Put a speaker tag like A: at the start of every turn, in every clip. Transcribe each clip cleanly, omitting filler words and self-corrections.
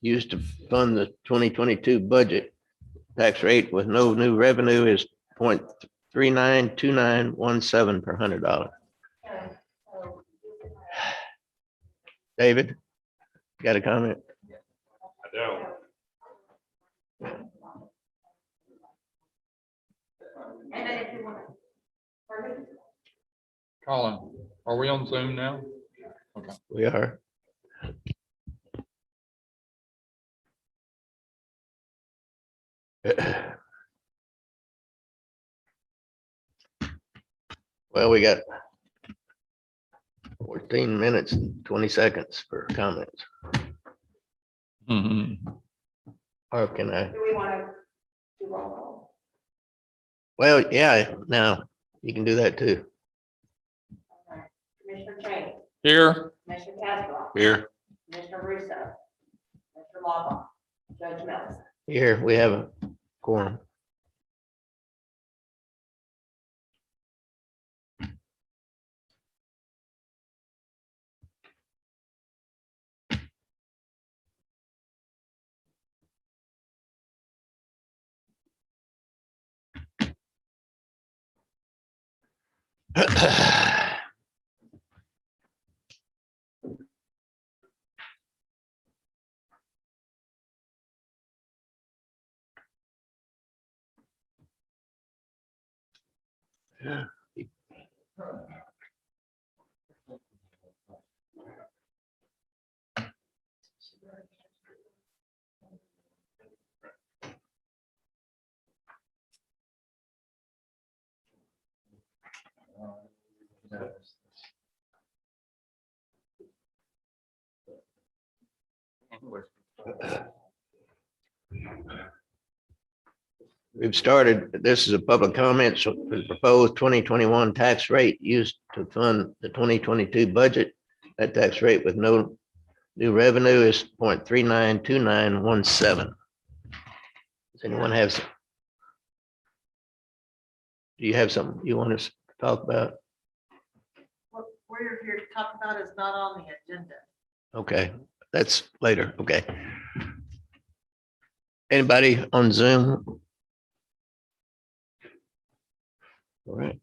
A: used to fund the 2022 budget. Tax rate with no new revenue is 0.392917 per $100. David, got a comment?
B: I don't.
C: Colin, are we on Zoom now? Okay.
A: We are. Well, we got 14 minutes and 20 seconds for comments.
C: Mhm.
A: Or can I?
D: Do we want to do roll call?
A: Well, yeah, now you can do that too.
D: Okay. Commissioner Cheney,
C: Here,
D: Commissioner Casserole,
B: Here.
D: Commissioner Russo, Mr. Lava, Judge Mills.
A: Here, we have a quorum. We've started, this is a public comment, so the proposed 2021 tax rate used to fund the 2022 budget. That tax rate with no new revenue is 0.392917. Does anyone have some? Do you have something you want us to talk about?
E: What we're here to talk about is not on the agenda.
A: Okay, that's later. Okay. Anybody on Zoom? All right.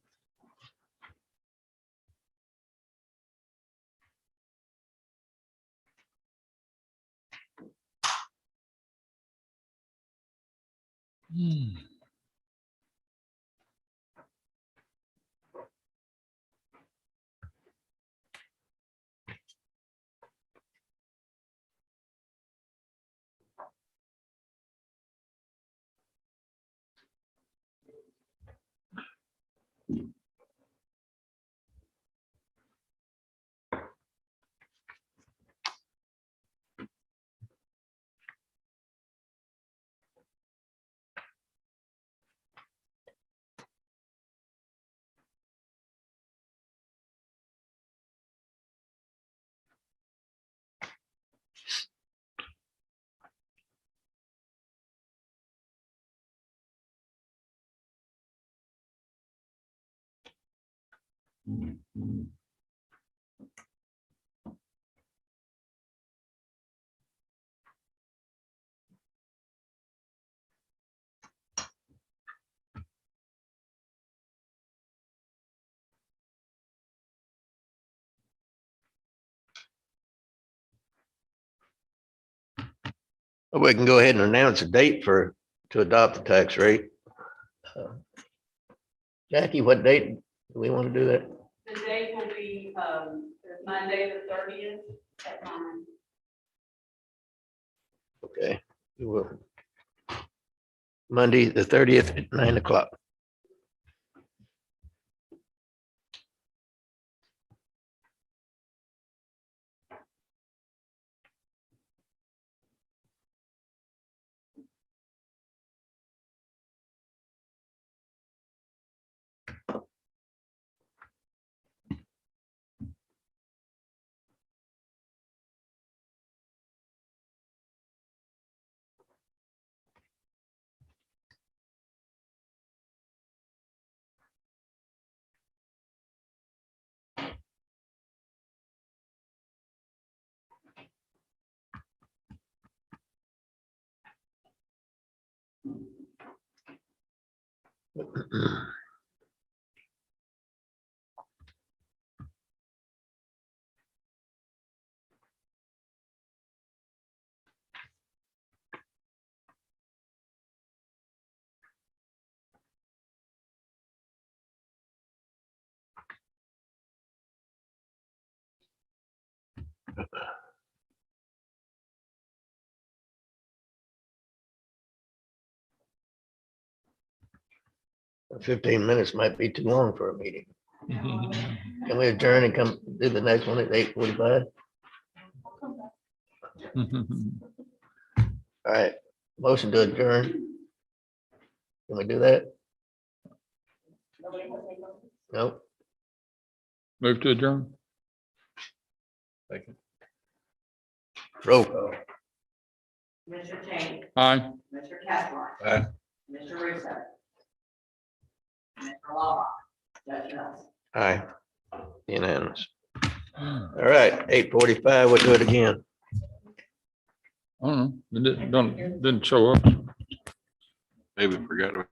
A: We can go ahead and announce a date to adopt the tax rate. Jackie, what date do we want to do that?
F: The date will be Monday, the 30th at 9.
A: Okay. We will. Monday, the 30th at 9 o'clock. 15 minutes might be too long for a meeting. Can we adjourn and come do the next one at 8:45? All right, motion to adjourn. Can we do that? Nope.
C: Move to adjourn.
A: Roll call.
D: Mr. Cheney,
C: Aye.
D: Mr. Casper.
B: Aye.
D: Mr. Russo. Mr. Law. Judge Mills.
A: Aye. Unanimous. All right, 8:45, we'll do it again.
C: I don't know. It didn't show up.
B: Maybe forgot to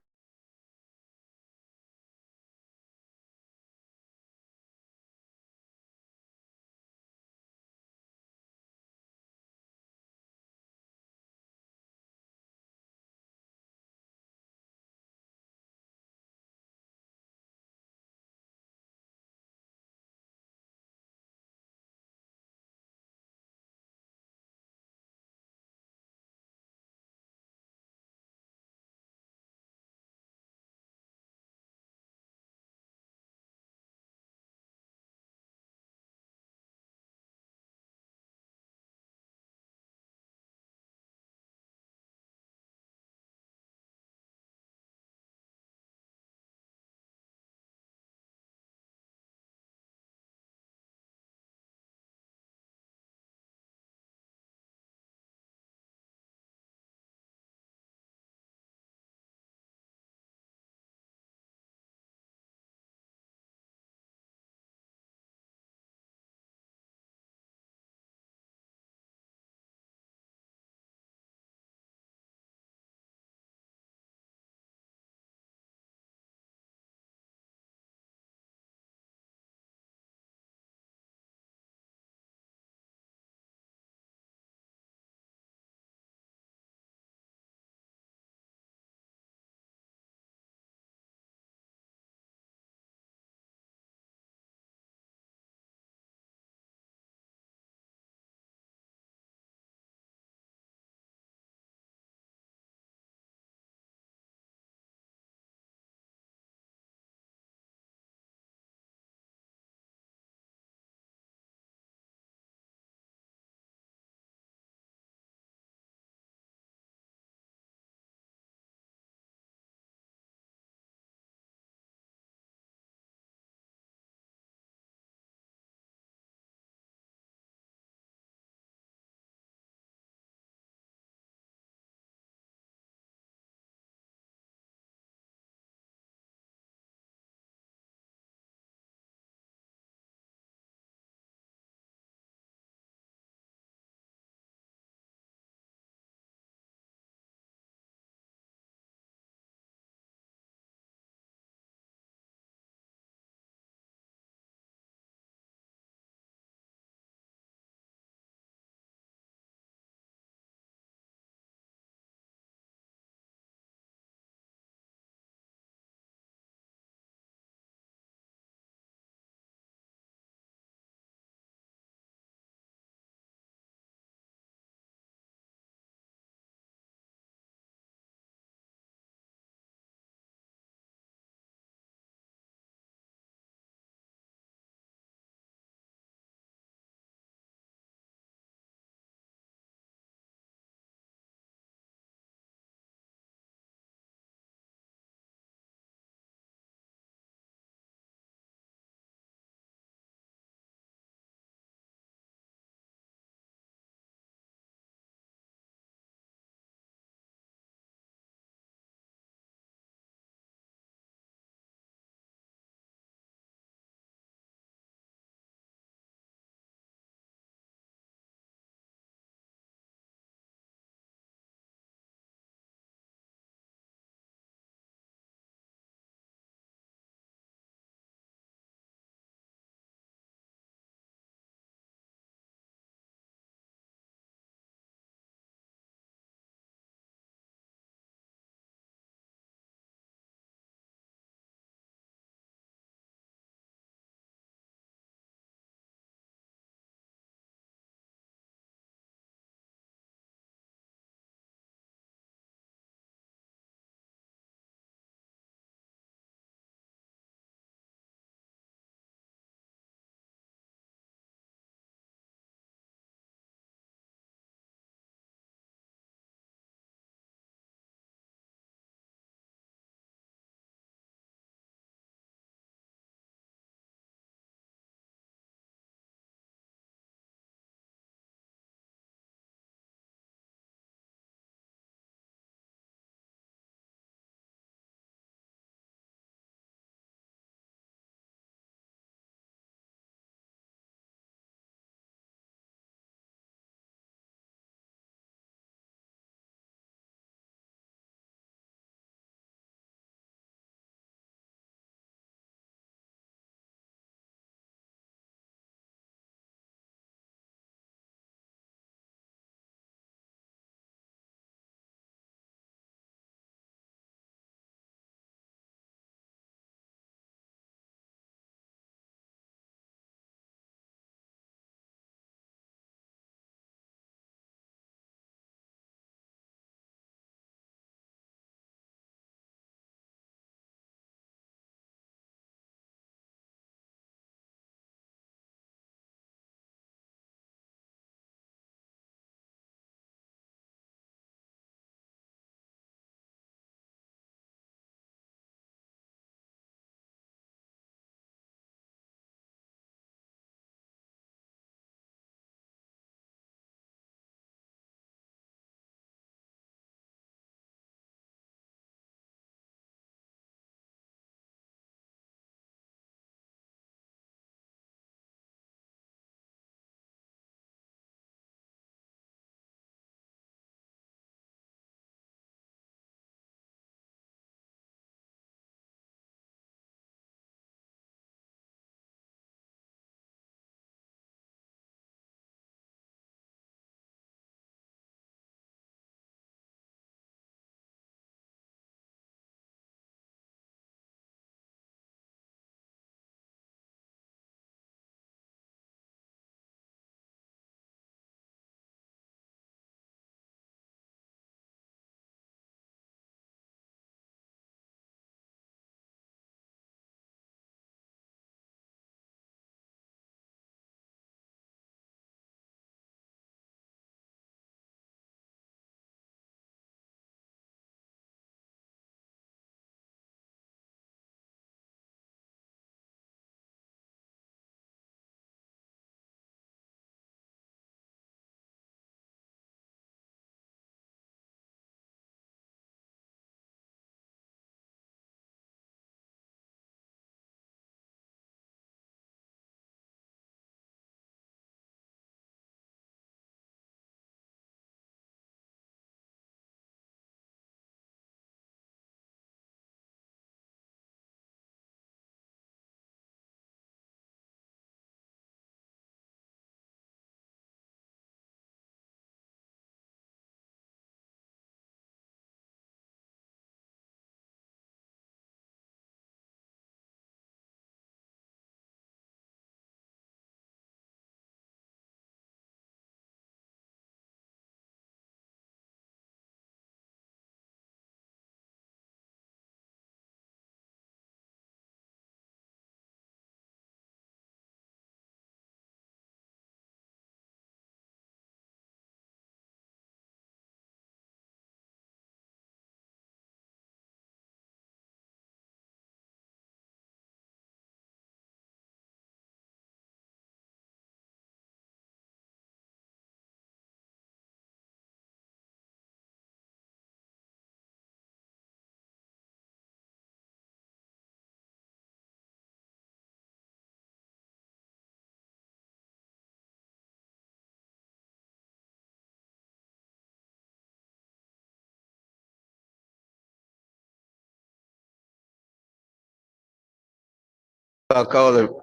A: I'll call the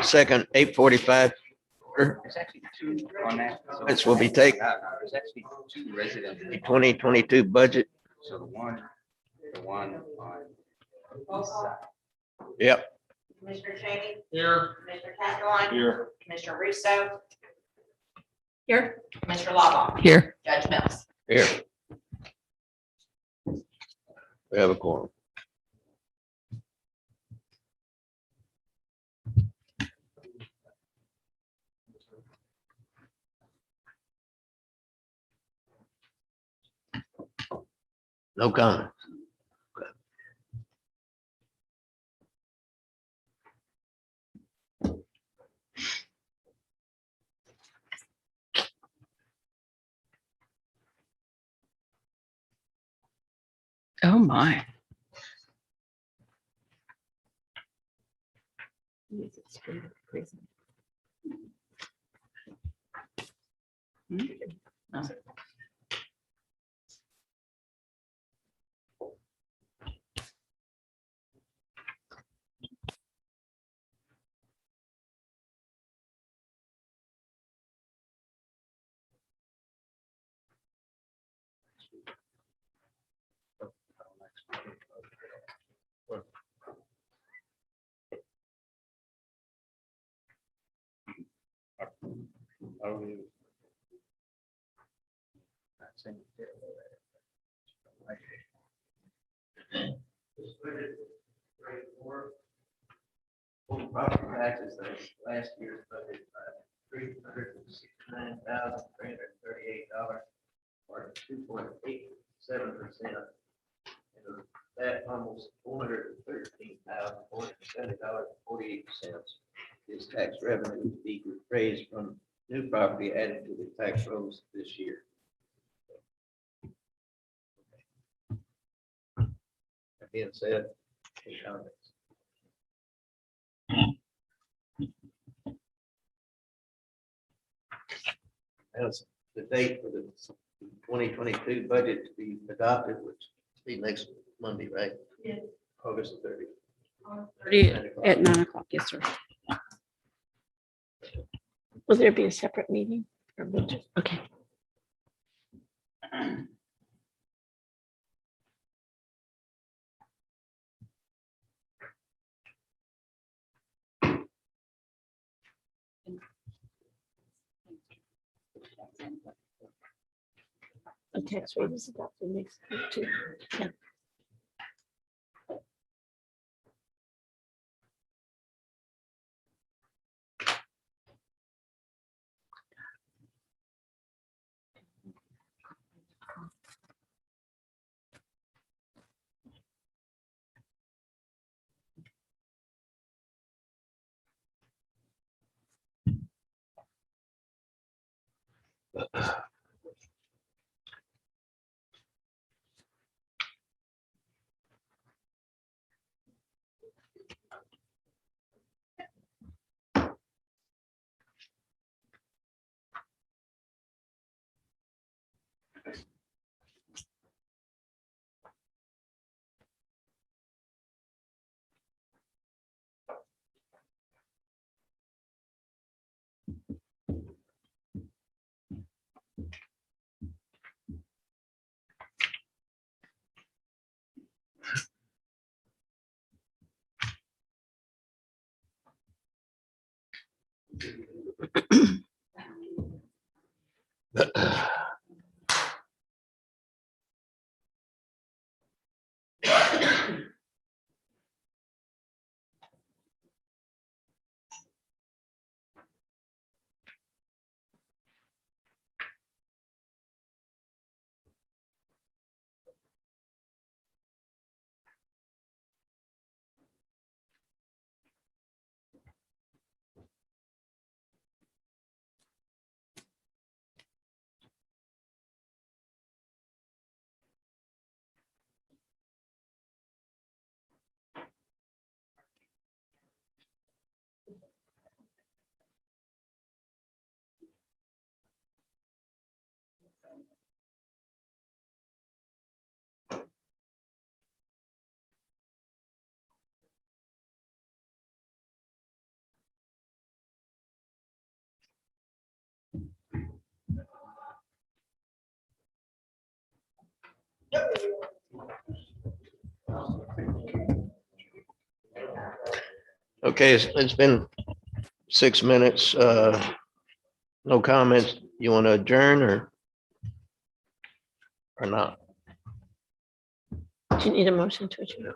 A: second 8:45.
G: There's actually two on that. So
A: This will be take-
G: There's actually two residents.
A: 2022 budget.
G: So the one on
D: Roll call.
A: Yep.
D: Commissioner Cheney,
C: Here.
D: Commissioner Castleline,
C: Here.
D: Commissioner Russo,
F: Here.
D: Commissioner Loggle,
F: Here.
D: Judge Mills.
A: Here. We have a quorum. No comment.
F: Oh, my.
A: Property taxes, last year's budget, $369,338, or 2.87%. That almost $413,470.48 is tax revenue to be raised from new property added to the tax rolls this year. That being said, any comments? That's the date for the 2022 budget to be adopted, which will be next Monday, right?
F: Yes.
A: August 30th.
H: 30 at 9 o'clock, yes, sir. Will there be a separate meeting? Or we'll just- Okay. The tax rate is adopted next week too. Yeah.
A: Okay, it's been 6 minutes. No comments. You want to adjourn or not?
H: Do you need a motion to adjourn?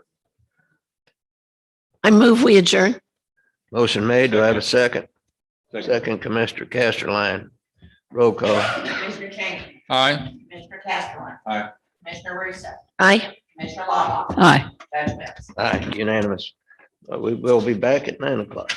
H: I move we adjourn.
A: Motion made. Do I have a second? Second, Commissioner Casterline. Roll call.
D: Commissioner Cheney,
C: Aye.
D: Commissioner Castellan.
B: Aye.
D: Commissioner Russo,
H: Aye.
D: Commissioner Lava,
H: Aye.
D: Judge Mills.
A: Aye, unanimous. We will be back at 9 o'clock.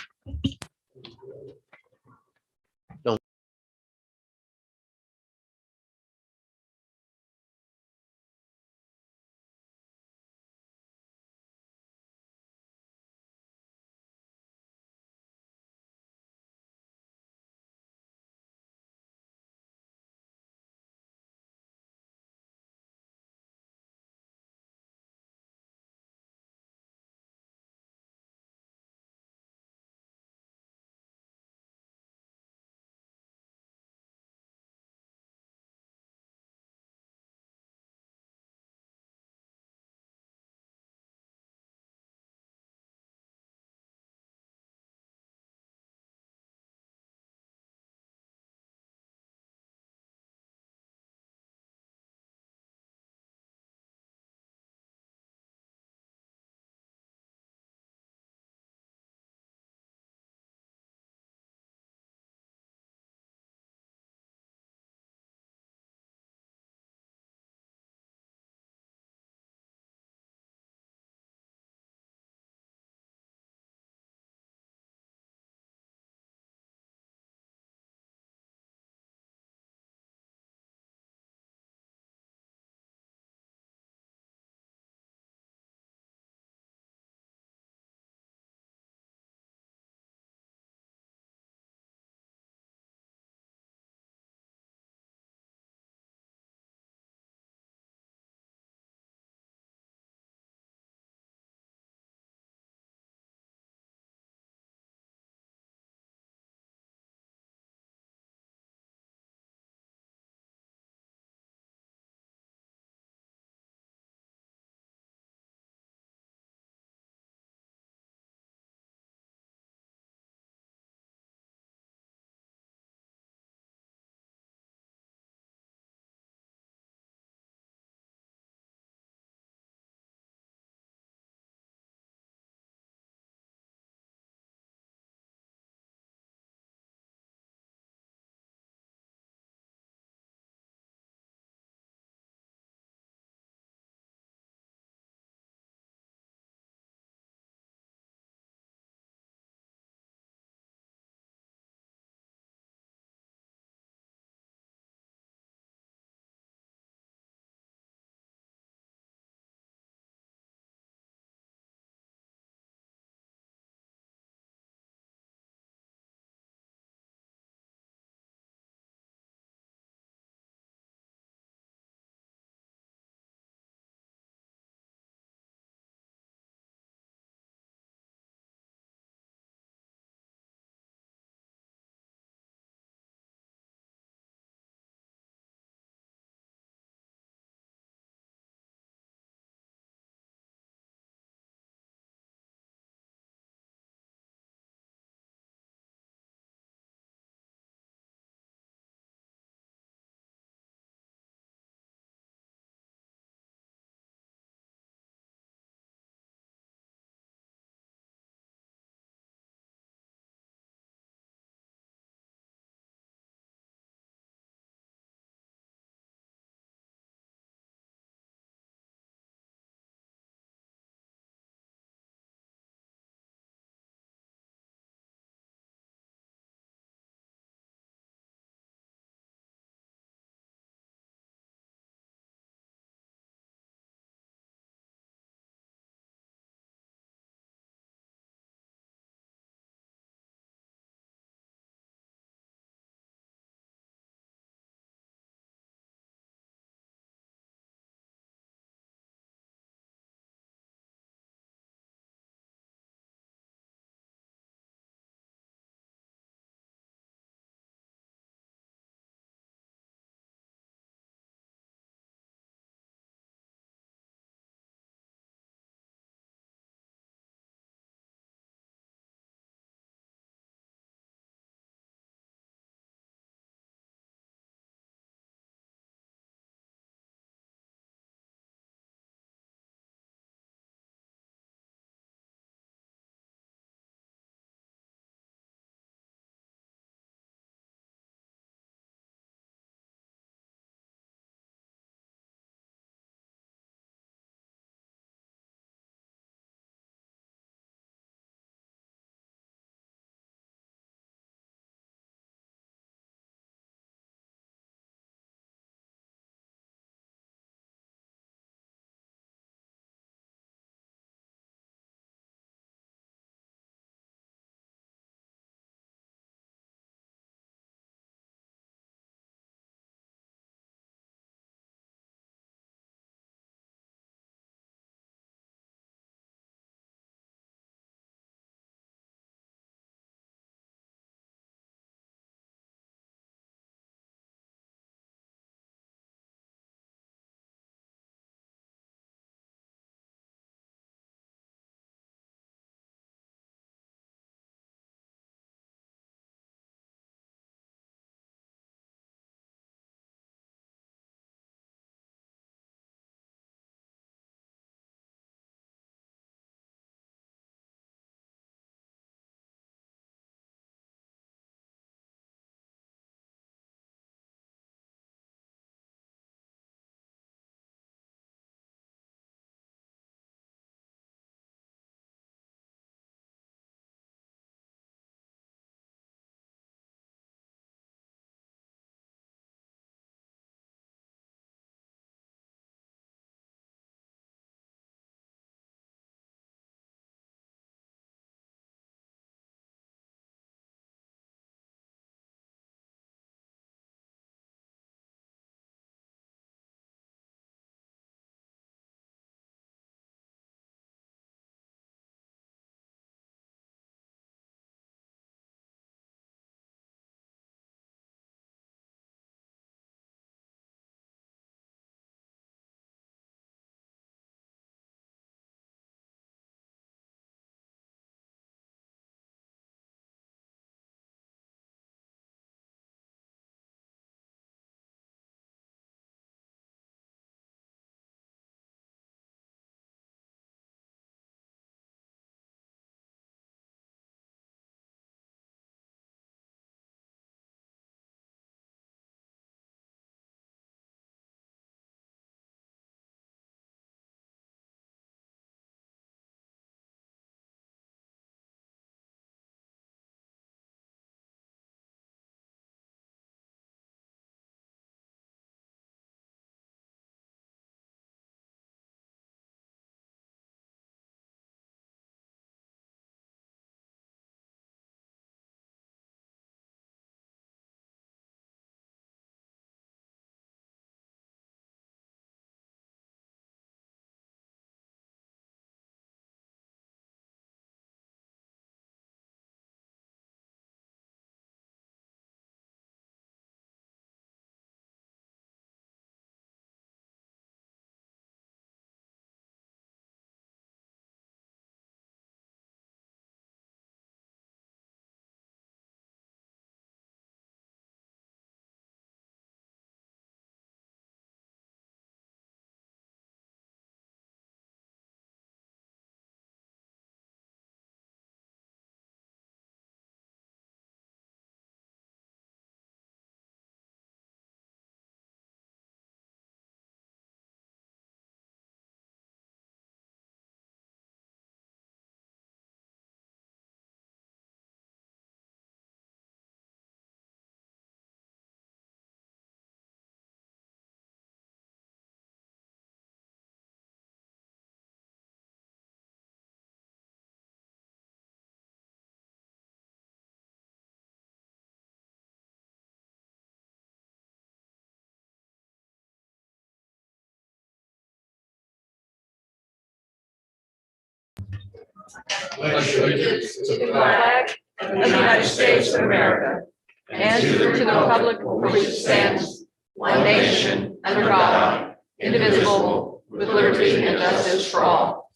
H: pledge allegiance to the flag of the United States of America and to the republic for which it stands, one nation, under God, indivisible, with liberty and justice for all.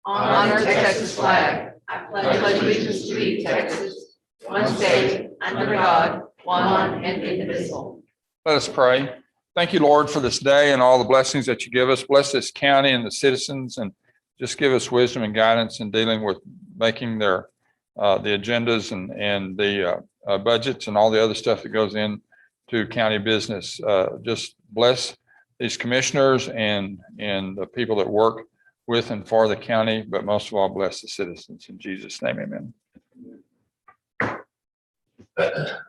H: Honor the Texas flag. I pledge allegiance to thee, Texas, one state, under God, one and indivisible.
C: Let us pray. Thank you, Lord, for this day and all the blessings that you give us. Bless this county and the citizens, and just give us wisdom and guidance in dealing with making their the agendas and the budgets and all the other stuff that goes in to county business. Just bless these commissioners and the people that work with and for the county, but most of all, bless the citizens. In Jesus' name, amen.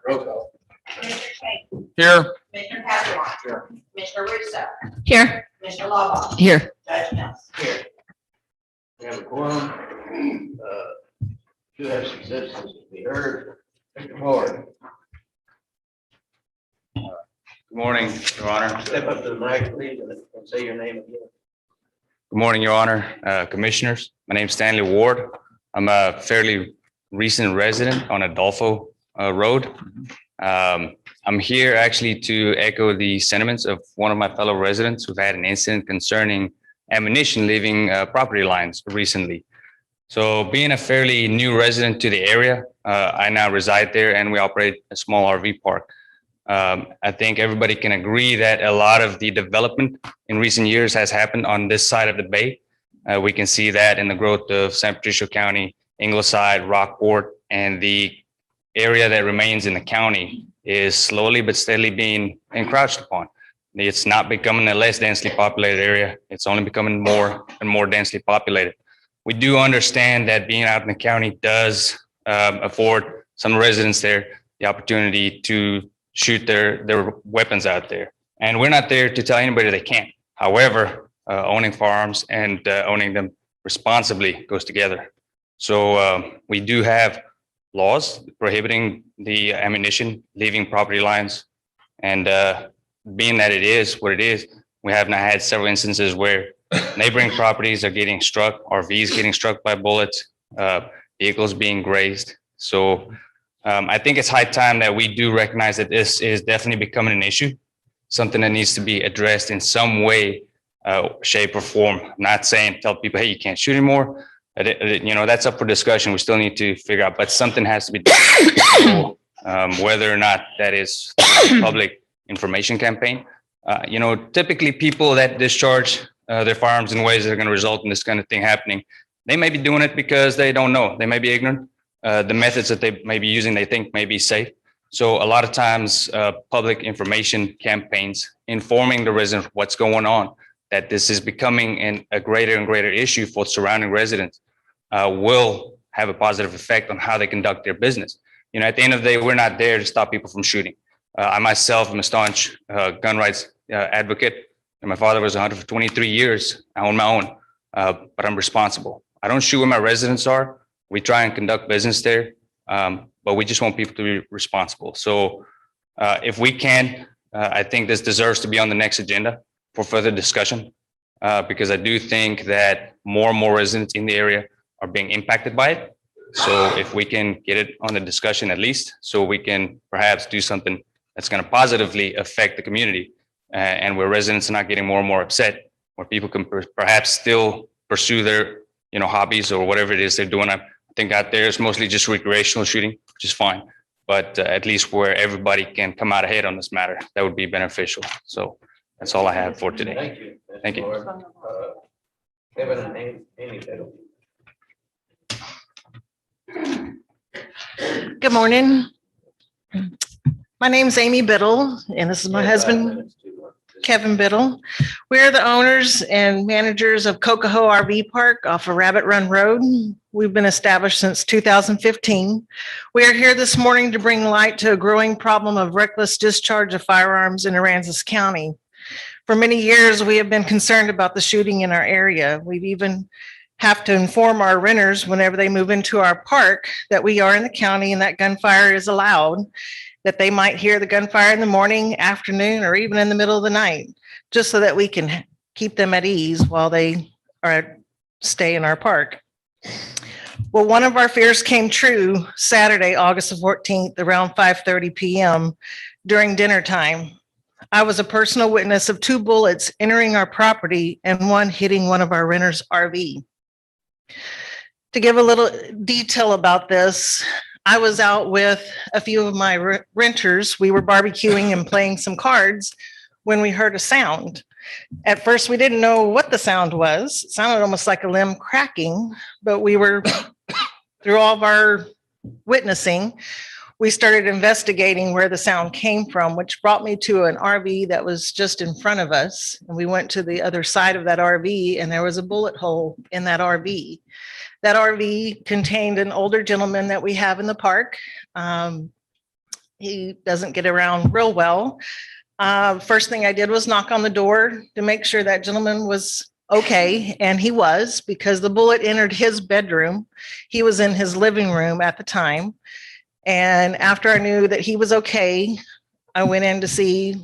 A: Roll call.
D: Commissioner Shane,
C: Here.
D: Commissioner Castro. Commissioner Russo,
H: Here.
D: Commissioner Loba,
H: Here.
D: Judge Mills.
A: Here. We have a quorum. Two have some citizens to be heard. Mr. Ford,
G: Good morning, Your Honor.
A: step up to the mic, please, and say your name again.
G: Good morning, Your Honor, Commissioners. My name is Stanley Ward. I'm a fairly recent resident on Adolfo Road. I'm here actually to echo the sentiments of one of my fellow residents who've had an incident concerning ammunition leaving property lines recently. So being a fairly new resident to the area, I now reside there and we operate a small RV park. I think everybody can agree that a lot of the development in recent years has happened on this side of the bay. We can see that in the growth of San Patricio County, Ingleside, Rockport, and the area that remains in the county is slowly but steadily being encroached upon. It's not becoming a less densely populated area. It's only becoming more and more densely populated. We do understand that being out in the county does afford some residents there the opportunity to shoot their weapons out there. And we're not there to tell anybody they can't. However, owning firearms and owning them responsibly goes together. So we do have laws prohibiting the ammunition leaving property lines. And being that it is what it is, we have now had several instances where neighboring properties are getting struck, RVs getting struck by bullets, vehicles being grazed. So I think it's high time that we do recognize that this is definitely becoming an issue, something that needs to be addressed in some way, shape or form. I'm not saying tell people, hey, you can't shoot anymore. You know, that's up for discussion. We still need to figure out, but something has to be done. Whether or not that is a public information campaign. You know, typically people that discharge their firearms in ways that are going to result in this kind of thing happening, they may be doing it because they don't know. They may be ignorant. The methods that they may be using, they think may be safe. So a lot of times, public information campaigns informing the residents what's going on, that this is becoming a greater and greater issue for surrounding residents, will have a positive effect on how they conduct their business. You know, at the end of the day, we're not there to stop people from shooting. I myself am a staunch gun rights advocate, and my father was a hunter for 23 years. I own my own, but I'm responsible. I don't shoot where my residents are. We try and conduct business there, but we just want people to be responsible. So if we can, I think this deserves to be on the next agenda for further discussion, because I do think that more and more residents in the area are being impacted by it. So if we can get it on the discussion at least, so we can perhaps do something that's going to positively affect the community, and where residents are not getting more and more upset, where people can perhaps still pursue their, you know, hobbies or whatever it is they're doing. I think out there it's mostly just recreational shooting, which is fine, but at least where everybody can come out ahead on this matter, that would be beneficial. So that's all I have for today.
A: Thank you. Mr.
G: Thank you.
A: Ford. Kevin and Amy Biddle.
E: Good morning. My name's Amy Biddle, and this is my husband, Kevin Biddle. We're the owners and managers of Cocoa RV Park off of Rabbit Run Road. We've been established since 2015. We are here this morning to bring light to a growing problem of reckless discharge of firearms in Aransas County. For many years, we have been concerned about the shooting in our area. We've even have to inform our renters whenever they move into our park that we are in the county and that gunfire is allowed, that they might hear the gunfire in the morning, afternoon, or even in the middle of the night, just so that we can keep them at ease while they stay in our park. Well, one of our fears came true Saturday, August the 14th, around 5:30 p.m. during dinner time. I was a personal witness of 2 bullets entering our property and one hitting one of our renters' RV. To give a little detail about this, I was out with a few of my renters. We were barbecuing and playing some cards when we heard a sound. At first, we didn't know what the sound was. It sounded almost like a limb cracking, but we were, through all of our witnessing, we started investigating where the sound came from, which brought me to an RV that was just in front of us. And we went to the other side of that RV, and there was a bullet hole in that RV. That RV contained an older gentleman that we have in the park. He doesn't get around real well. First thing I did was knock on the door to make sure that gentleman was okay, and he was, because the bullet entered his bedroom. He was in his living room at the time. And after I knew that he was okay, I went in to see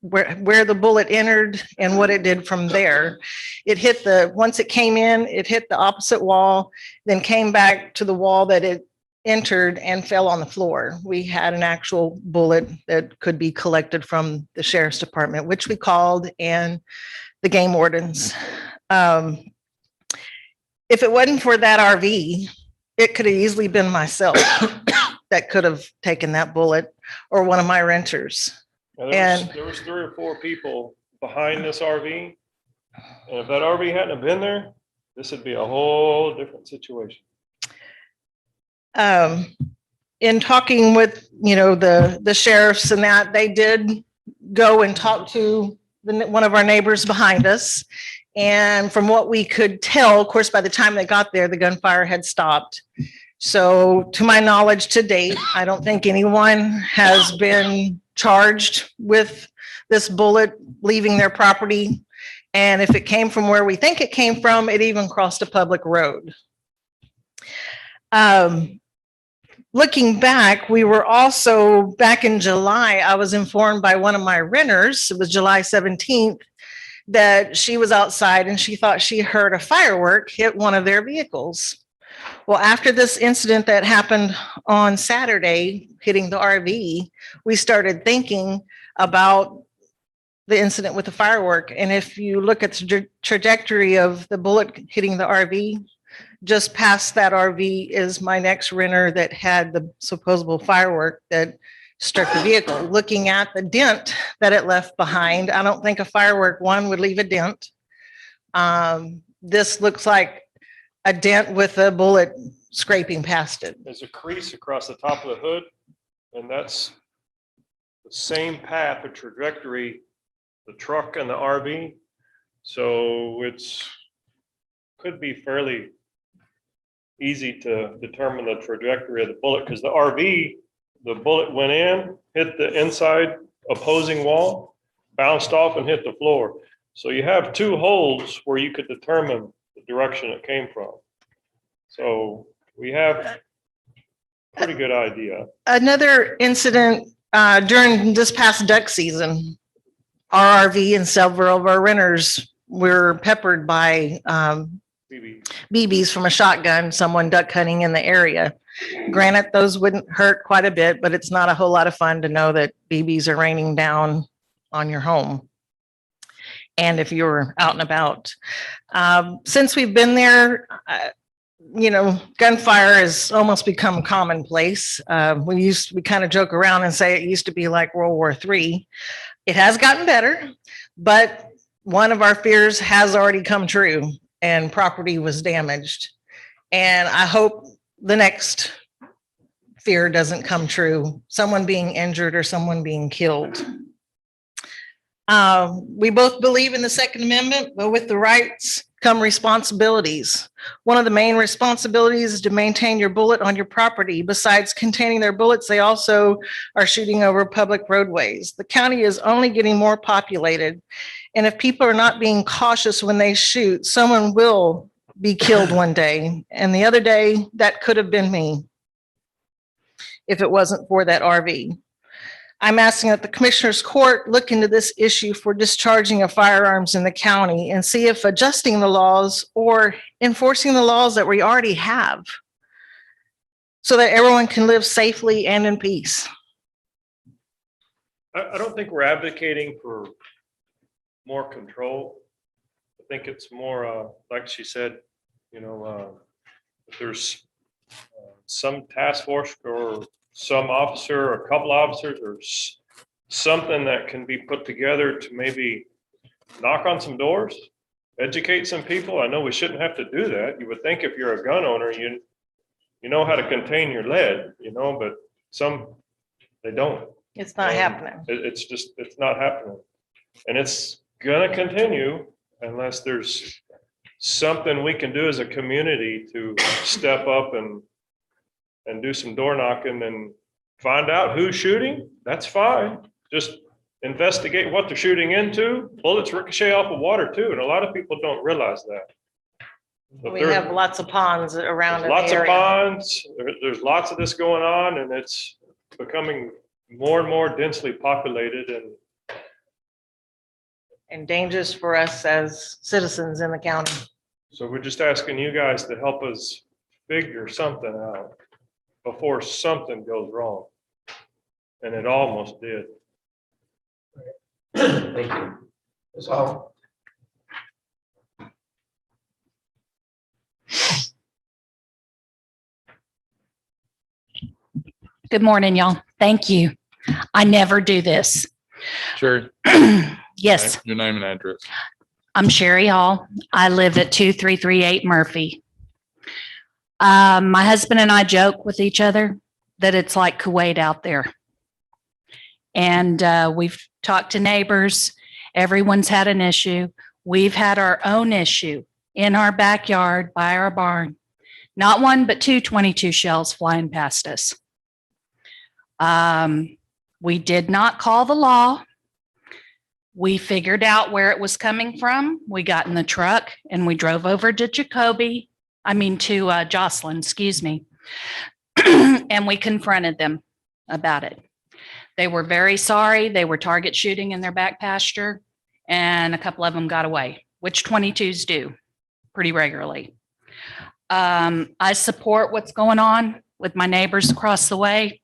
E: where the bullet entered and what it did from there. It hit once it came in, it hit the opposite wall, then came back to the wall that it entered and fell on the floor. We had an actual bullet that could be collected from the sheriff's department, which we called, and the game wardens. If it wasn't for that RV, it could have easily been myself that could have taken that bullet, or one of my renters.
I: Now,
E: And-
I: there was 3 or 4 people behind this RV. And if that RV hadn't have been there, this would be a whole different situation.
E: In talking with, the sheriffs and that, they did go and talk to one of our neighbors behind us. And from what we could tell, of course, by the time they got there, the gunfire had stopped. So to my knowledge to date, I don't think anyone has been charged with this bullet leaving their property. And if it came from where we think it came from, it even crossed a public road. Looking back, we were also, back in July, I was informed by one of my renters, it was July 17th, that she was outside and she thought she heard a firework hit one of their vehicles. Well, after this incident that happened on Saturday, hitting the RV, we started thinking about the incident with the firework. And if you look at the trajectory of the bullet hitting the RV, just past that RV is my next renter that had the supposable firework that struck the vehicle. Looking at the dent that it left behind, I don't think a firework one would leave a dent. This looks like a dent with a bullet scraping past it.
I: There's a crease across the top of the hood, and that's the same path or trajectory, the truck and the RV. So could be fairly easy to determine the trajectory of the bullet, because the RV, the bullet went in, hit the inside opposing wall, bounced off and hit the floor. So you have 2 holes where you could determine the direction it came from. So we have a pretty good idea.
E: Another incident during this past duck season, our RV and several of our renters were peppered by
I: BB.
E: BBs from a shotgun, someone duck hunting in the area. Granted, those wouldn't hurt quite a bit, but it's not a whole lot of fun to know that BBs are raining down on your home. And if you're out and about. Since we've been there, gunfire has almost become commonplace. We kind of joke around and say it used to be like World War III. It has gotten better, but one of our fears has already come true, and property was damaged. And I hope the next fear doesn't come true, someone being injured or someone being killed. We both believe in the Second Amendment, but with the rights come responsibilities. One of the main responsibilities is to maintain your bullet on your property. Besides containing their bullets, they also are shooting over public roadways. The county is only getting more populated. And if people are not being cautious when they shoot, someone will be killed one day. And the other day, that could have been me if it wasn't for that RV. I'm asking that the Commissioners Court look into this issue for discharging of firearms in the county and see if adjusting the laws or enforcing the laws that we already have so that everyone can live safely and in peace.
I: I don't think we're advocating for more control. I think it's more, like she said, if there's some task force or some officer or a couple officers or something that can be put together to maybe knock on some doors, educate some people. I know we shouldn't have to do that. You would think if you're a gun owner, you know how to contain your lead, but some, they don't.
E: It's not happening.
I: It's not happening. And it's gonna continue unless there's something we can do as a community to step up and do some door knocking and find out who's shooting. That's fine. Just investigate what they're shooting into. Bullets ricochet off of water too. And a lot of people don't realize that. So
E: We have lots of ponds around in the
I: lots of
E: area.
I: ponds. There's lots of this going on, and it's becoming more and more densely populated,
E: And dangerous for us as citizens in the county.
I: so we're just asking you guys to help us figure something out before something goes wrong. And it almost did.
A: Thank you. That's all.
J: Good morning, y'all. Thank you. I never do this.
C: Sure.
J: Yes,
C: Your name and address.
J: I'm Sherry Hall. I live at 2338 Murphy. My husband and I joke with each other that it's like Kuwait out there. And we've talked to neighbors. Everyone's had an issue. We've had our own issue in our backyard by our barn. Not one, but 22 shells flying past us. We did not call the law. We figured out where it was coming from. We got in the truck and we drove over to Jocelyn, excuse me. And we confronted them about it. They were very sorry. They were target shooting in their back pasture, and a couple of them got away, which 22s do pretty regularly. I support what's going on with my neighbors across the way.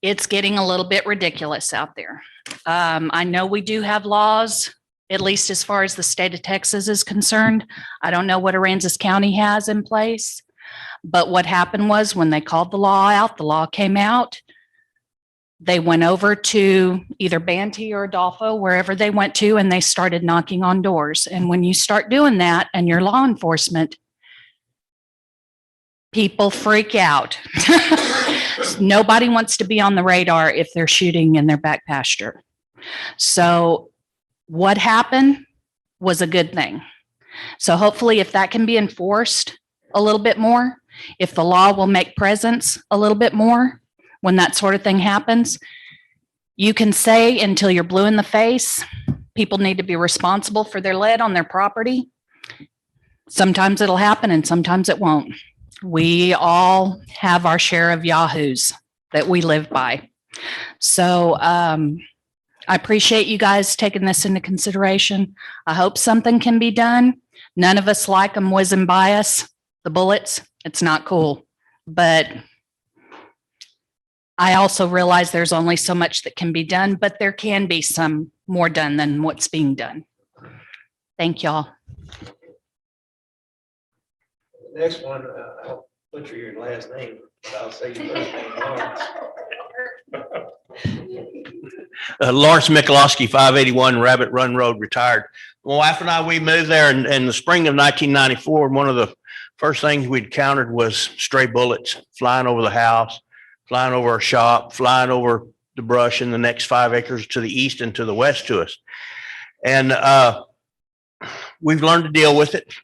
J: It's getting a little bit ridiculous out there. I know we do have laws, at least as far as the state of Texas is concerned. I don't know what Aransas County has in place, but what happened was when they called the law out, the law came out. They went over to either Banty or Adolfo, wherever they went to, and they started knocking on doors. And when you start doing that and you're law enforcement, people freak out. Nobody wants to be on the radar if they're shooting in their back pasture. So what happened was a good thing. So hopefully if that can be enforced a little bit more, if the law will make presence a little bit more when that sort of thing happens, you can say until you're blue in the face, people need to be responsible for their lead on their property. Sometimes it'll happen and sometimes it won't. We all have our share of yahoos that we live by. So I appreciate you guys taking this into consideration. I hope something can be done. None of us like them whizzing by us, the bullets. It's not cool. But I also realize there's only so much that can be done, but there can be some more done than what's being done. Thank y'all.
A: Next one, I'll butcher your last name, but I'll say your first name, Lawrence.
K: Lawrence Mikulowski, 581 Rabbit Run Road, retired. My wife and I, we moved there in the spring of 1994. One of the first things we'd encountered was stray bullets flying over the house, flying over our shop, flying over the brush in the next 5 acres to the east and to the west to us. And we've learned to deal with it.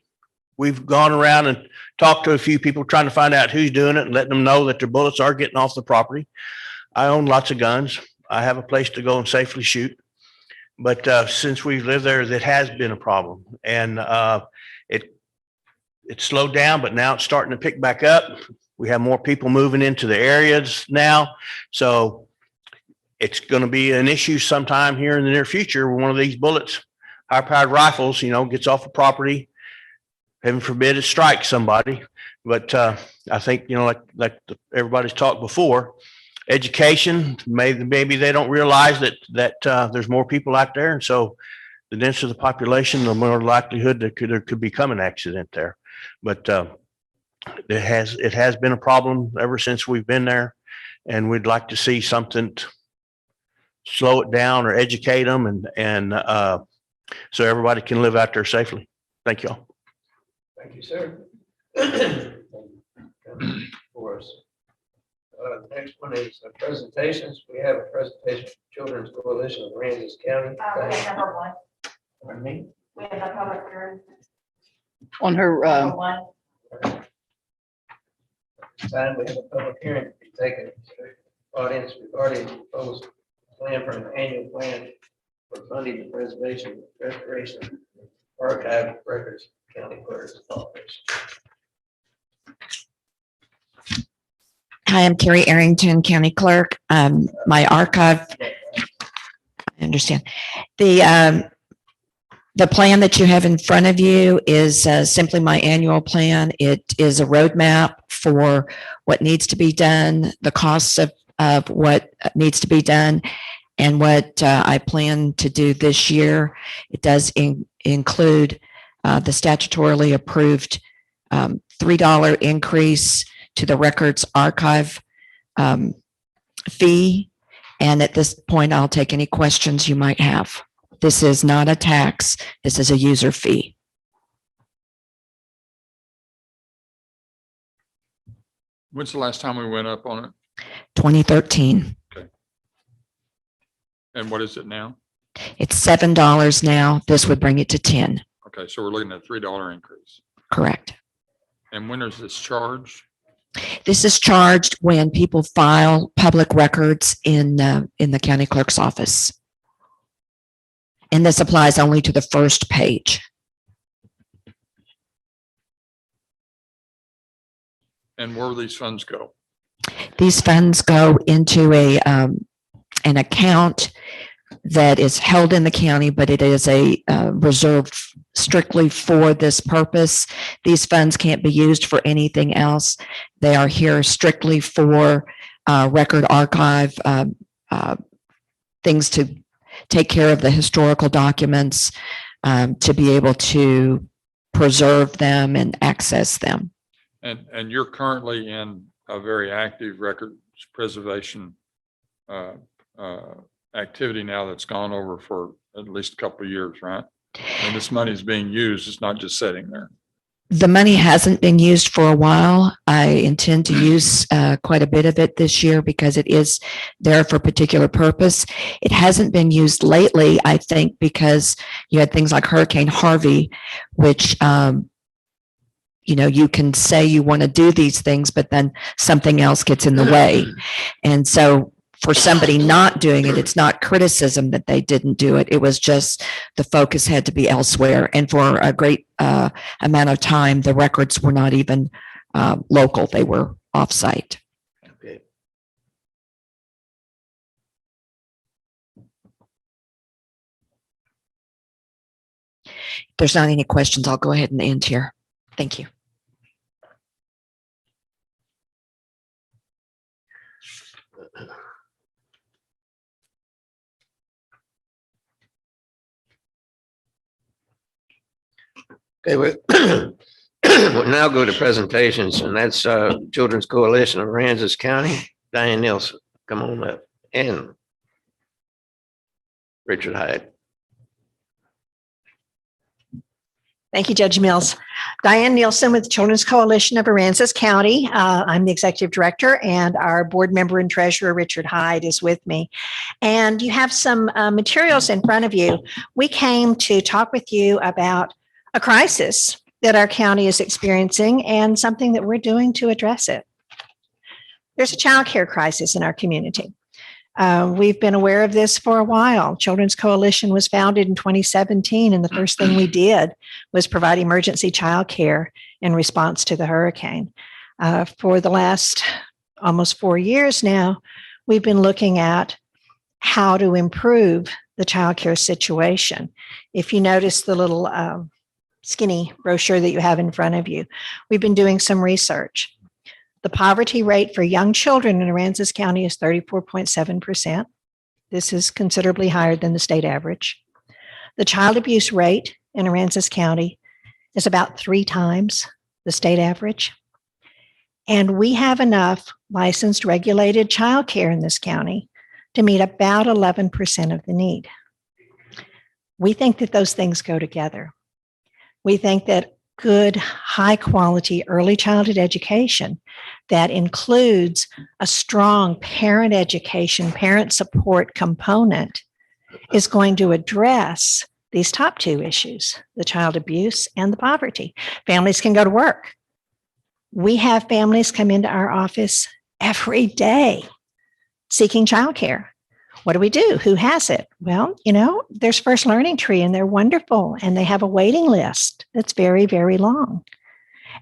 K: We've gone around and talked to a few people trying to find out who's doing it and letting them know that their bullets are getting off the property. I own lots of guns. I have a place to go and safely shoot. But since we've lived there, that has been a problem. And it slowed down, but now it's starting to pick back up. We have more people moving into the areas now. So it's going to be an issue sometime here in the near future when one of these bullets, high-powered rifles, gets off the property. Heaven forbid it strikes somebody. But I think, like everybody's talked before, education, maybe they don't realize that there's more people out there. And so the denser the population, the more likelihood there could become an accident there. But it has been a problem ever since we've been there. And we'd like to see something to slow it down or educate them and so everybody can live out there safely. Thank you all.
A: Thank you, sir. For us. Next one is presentations. We have a presentation from Children's Coalition of Aransas County.
D: We have number one.
A: Pardon me?
D: We have a public hearing.
H: On her,
D: Number one.
A: Time we have a public hearing to be taken to audience regarding the proposed plan for an annual plan for funding the preservation, restoration, archive records, county clerk's office.
L: Hi, I'm Carrie Arrington, County Clerk. My archive, I understand. The plan that you have in front of you is simply my annual plan. It is a roadmap for what needs to be done, the costs of what needs to be done, and what I plan to do this year. It does include the statutorily approved $3 increase to the records archive fee. And at this point, I'll take any questions you might have. This is not a tax. This is a user fee.
C: When's the last time we went up on it?
L: 2013.
C: And what is it now?
L: It's $7 now. This would bring it to 10.
C: Okay, so we're looking at $3 increase.
L: Correct.
C: And when is this charged?
L: This is charged when people file public records in the county clerk's office. And this applies only to the first page.
C: And where will these funds go?
L: These funds go into an account that is held in the county, but it is reserved strictly for this purpose. These funds can't be used for anything else. They are here strictly for record archive, things to take care of the historical documents, to be able to preserve them and access them.
C: And you're currently in a very active records preservation activity now that's gone over for at least a couple of years, right? And this money is being used. It's not just sitting there.
L: The money hasn't been used for a while. I intend to use quite a bit of it this year because it is there for a particular purpose. It hasn't been used lately, I think, because you had things like Hurricane Harvey, which, you can say you want to do these things, but then something else gets in the way. And so for somebody not doing it, it's not criticism that they didn't do it. It was just the focus had to be elsewhere. And for a great amount of time, the records were not even local. They were offsite.
A: Okay.
L: If there's not any questions, I'll go ahead and end here. Thank you.
A: Okay, we'll now go to presentations, and that's Children's Coalition of Aransas County. Diane Nielsen, come on up, and Richard Hyde.
M: Thank you, Judge Mills. Diane Nielsen with Children's Coalition of Aransas County. I'm the executive director, and our board member and treasurer, Richard Hyde, is with me. And you have some materials in front of you. We came to talk with you about a crisis that our county is experiencing and something that we're doing to address it. There's a child care crisis in our community. We've been aware of this for a while. Children's Coalition was founded in 2017, and the first thing we did was provide emergency child care in response to the hurricane. For the last almost 4 years now, we've been looking at how to improve the childcare situation. If you notice the little skinny brochure that you have in front of you, we've been doing some research. The poverty rate for young children in Aransas County is 34.7%. This is considerably higher than the state average. The child abuse rate in Aransas County is about 3 times the state average. And we have enough licensed regulated childcare in this county to meet about 11% of the need. We think that those things go together. We think that good, high quality early childhood education that includes a strong parent education, parent support component is going to address these top 2 issues, the child abuse and the poverty. Families can go to work. We have families come into our office every day seeking childcare. What do? Who has it? Well, there's First Learning Tree and they're wonderful and they have a waiting list that's very, very long.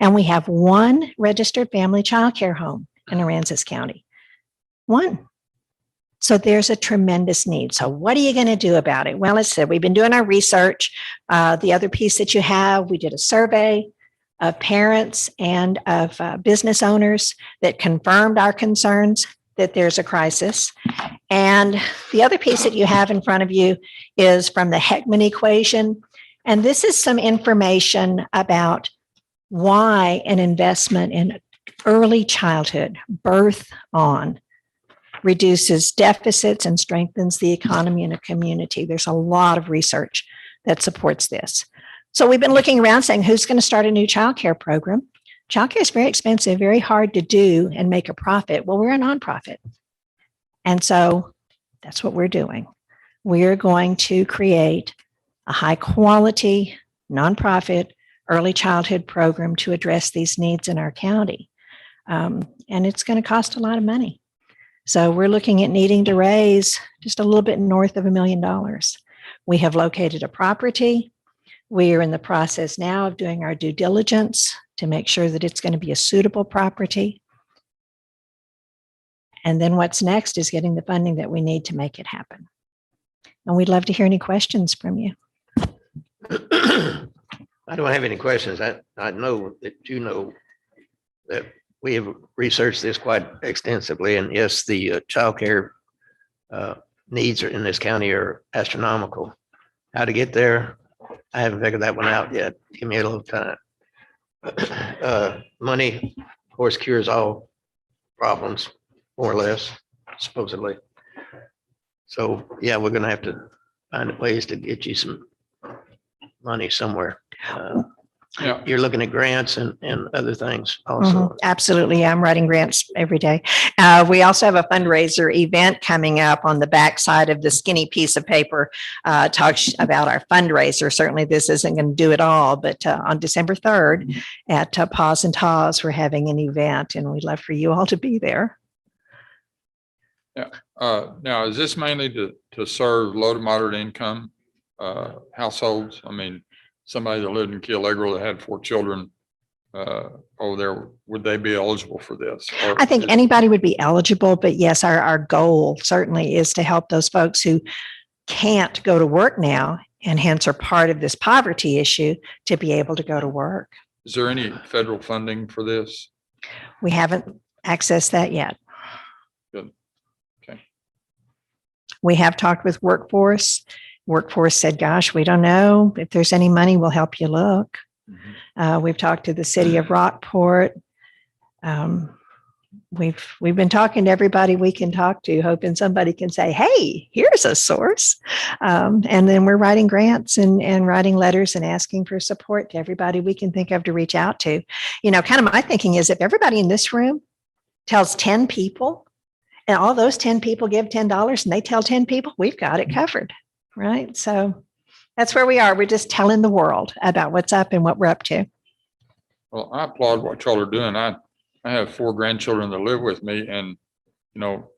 M: And we have 1 registered family childcare home in Aransas County. 1. So there's a tremendous need. So what are you going to do about it? Well, as I said, we've been doing our research. The other piece that you have, we did a survey of parents and of business owners that confirmed our concerns that there's a crisis. And the other piece that you have in front of you is from the Heckman equation. And this is some information about why an investment in early childhood, birth on, reduces deficits and strengthens the economy in a community. There's a lot of research that supports this. So we've been looking around saying, who's going to start a new childcare program? Childcare is very expensive, very hard to do and make a profit. Well, we're a nonprofit. And so that's what we're doing. We're going to create a high quality, nonprofit early childhood program to address these needs in our county. And it's going to cost a lot of money. So we're looking at needing to raise just a little bit north of $1 million. We have located a property. We are in the process now of doing our due diligence to make sure that it's going to be a suitable property. And then what's next is getting the funding that we need to make it happen. And we'd love to hear any questions from you.
A: I don't have any questions. I know that you know that we have researched this quite extensively, and yes, the childcare needs in this county are astronomical. How to get there, I haven't figured that one out yet. Give me a little time. Money, of course, cures all problems, more or less, supposedly. So, yeah, we're going to have to find ways to get you some money somewhere.
C: Yeah.
A: You're looking at grants and other things also.
M: Absolutely. I'm writing grants every day. We also have a fundraiser event coming up on the back side of the skinny piece of paper. Talks about our fundraiser. Certainly this isn't going to do it all, but on December 3rd at Paws and Taws, we're having an event and we'd love for you all to be there.
C: Yeah. Now, is this mainly to serve low to moderate income households? I mean, somebody that lived in Key Allegro that had 4 children over there, would they be eligible for this? Or
M: I think anybody would be eligible, but yes, our goal certainly is to help those folks who can't go to work now and hence are part of this poverty issue to be able to go to work.
C: Is there any federal funding for this?
M: We haven't accessed that yet.
C: Good. Okay.
M: We have talked with Workforce. Workforce said, gosh, we don't know if there's any money, we'll help you look.
C: Mm-hmm.
M: We've talked to the city of Rockport. We've been talking to everybody we can talk to, hoping somebody can say, hey, here's a source. And then we're writing grants and writing letters and asking for support to everybody we can think of to reach out to. You know, kind of my thinking is if everybody in this room tells 10 people and all those 10 people give $10 and they tell 10 people, we've got it covered. Right. So that's where we are. We're just telling the world about what's up and what we're up to.
C: Well, I applaud what y'all are doing. I have 4 grandchildren that live with me and, you know,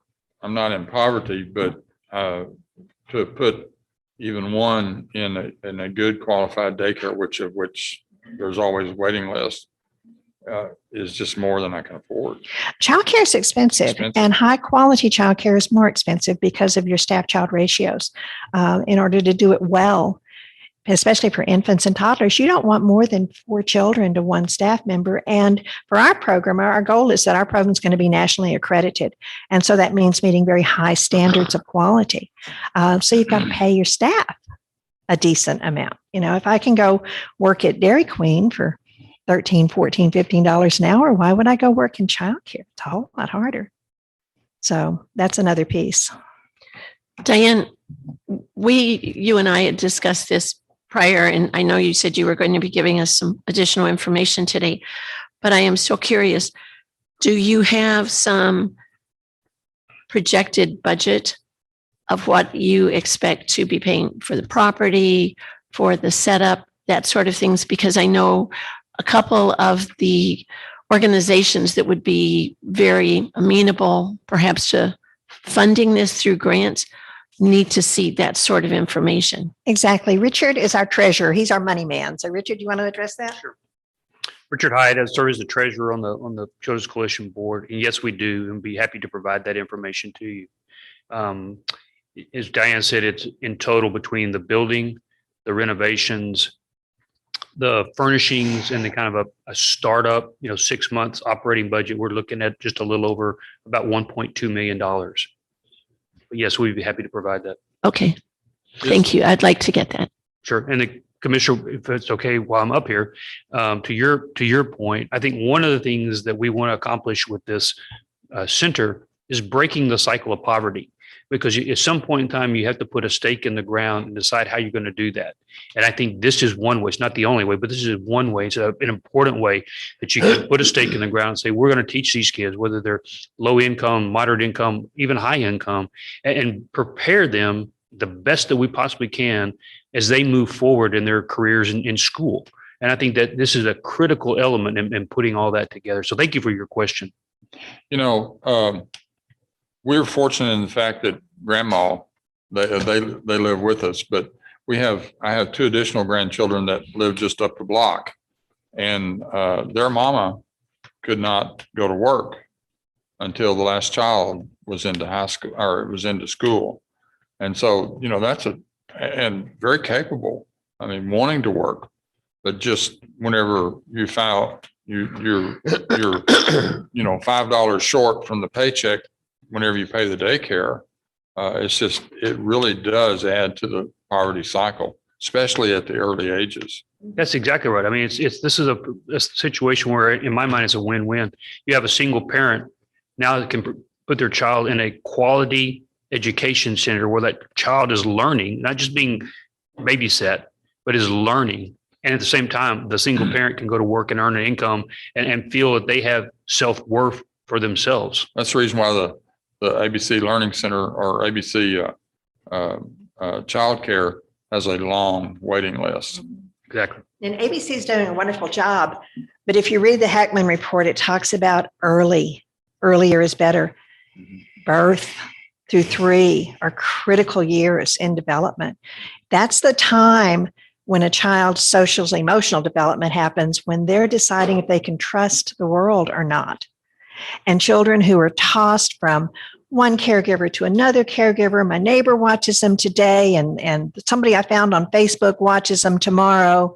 C: I'm not in poverty, but to put even one in a good qualified daycare, which there's always a waiting list, is just more than I can afford.
M: Childcare is expensive, and high quality childcare is more expensive because of your staff child ratios. In order to do it well, especially for infants and toddlers, you don't want more than 4 children to one staff member. And for our program, our goal is that our program is going to be nationally accredited. And so that means meeting very high standards of quality. So you've got to pay your staff a decent amount. You know, if I can go work at Dairy Queen for $13, $14, $15 an hour, why would I go work in childcare? It's a whole lot harder. So that's another piece.
N: Diane, you and I had discussed this prior, and I know you said you were going to be giving us some additional information today, but I am still curious. Do you have some projected budget of what you expect to be paying for the property, for the setup, that sort of things? Because I know a couple of the organizations that would be very amenable, perhaps, to funding this through grants need to see that sort of information.
M: Exactly. Richard is our treasurer. He's our money man. So Richard, do you want to address that?
O: Sure. Richard Hyde has served as the treasurer on the Children's Coalition Board. And yes, we do, and be happy to provide that information to you. As Diane said, it's in total between the building, the renovations, the furnishings, and the kind of a startup, 6 months operating budget. We're looking at just a little over about $1.2 million. But yes, we'd be happy to provide that.
N: Okay. Thank you. I'd like to get that.
O: Sure. And the Commissioner, if it's okay, while I'm up here, to your point, I think one of the things that we want to accomplish with this center is breaking the cycle of poverty. Because at some point in time, you have to put a stake in the ground and decide how you're going to do that. And I think this is one way. It's not the only way, but this is one way. It's an important way that you can put a stake in the ground and say, we're going to teach these kids, whether they're low income, moderate income, even high income, and prepare them the best that we possibly can as they move forward in their careers in school. And I think that this is a critical element in putting all that together. So thank you for your question.
C: We're fortunate in the fact that grandma, they live with us, but I have 2 additional grandchildren that live just up the block, and their mama could not go to work until the last child was into high school or was into school. And so, and very capable. I mean, wanting to work, but just whenever you file, you're $5 short from the paycheck. Whenever you pay the daycare, it really does add to the poverty cycle, especially at the early ages.
O: That's exactly right. I mean, this is a situation where, in my mind, it's a win-win. You have a single parent now that can put their child in a quality education center where that child is learning, not just being babysat, but is learning. And at the same time, the single parent can go to work and earn an income and feel that they have self-worth for themselves.
C: That's the reason why the ABC Learning Center or ABC childcare has a long waiting list.
O: Exactly.
M: And ABC is doing a wonderful job. But if you read the Heckman report, it talks about earlier is better. Birth through 3 are critical years in development. That's the time when a child's social and emotional development happens, when they're deciding if they can trust the world or not. And children who are tossed from one caregiver to another caregiver, my neighbor watches them today, and somebody I found on Facebook watches them tomorrow.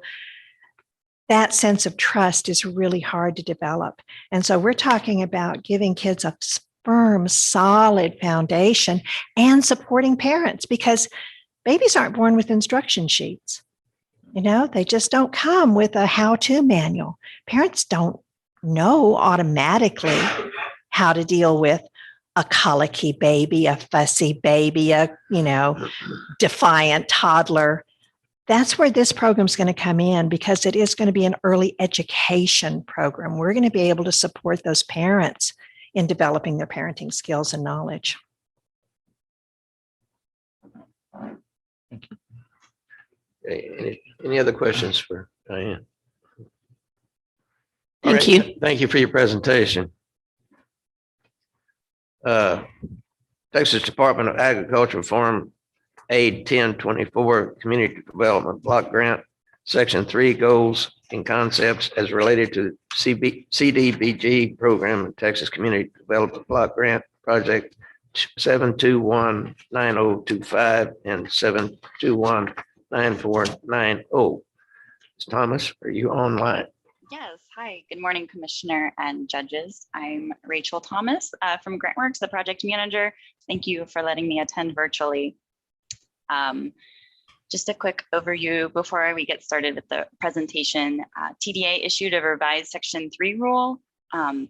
M: That sense of trust is really hard to develop. And so we're talking about giving kids a firm, solid foundation and supporting parents, because babies aren't born with instruction sheets. They just don't come with a how-to manual. Parents don't know automatically how to deal with a colicky baby, a fussy baby, a defiant toddler. That's where this program is going to come in, because it is going to be an early education program. We're going to be able to support those parents in developing their parenting skills and knowledge.
A: Okay, any other questions for Diane?
N: Thank you.
A: Thank you for your presentation. Texas Department of Agriculture Farm Aid 1024 Community Development Block Grant Section 3 goals and concepts as related to CDBG program and Texas Community Development Block Grant Project 7219025 and 7219490. Ms. Thomas, are you online?
P: Yes. Hi. Good morning, Commissioner and judges. I'm Rachel Thomas from GrantWorks, the project manager. Thank you for letting me attend virtually. Just a quick overview before we get started with the presentation. TDA issued a revised Section 3 rule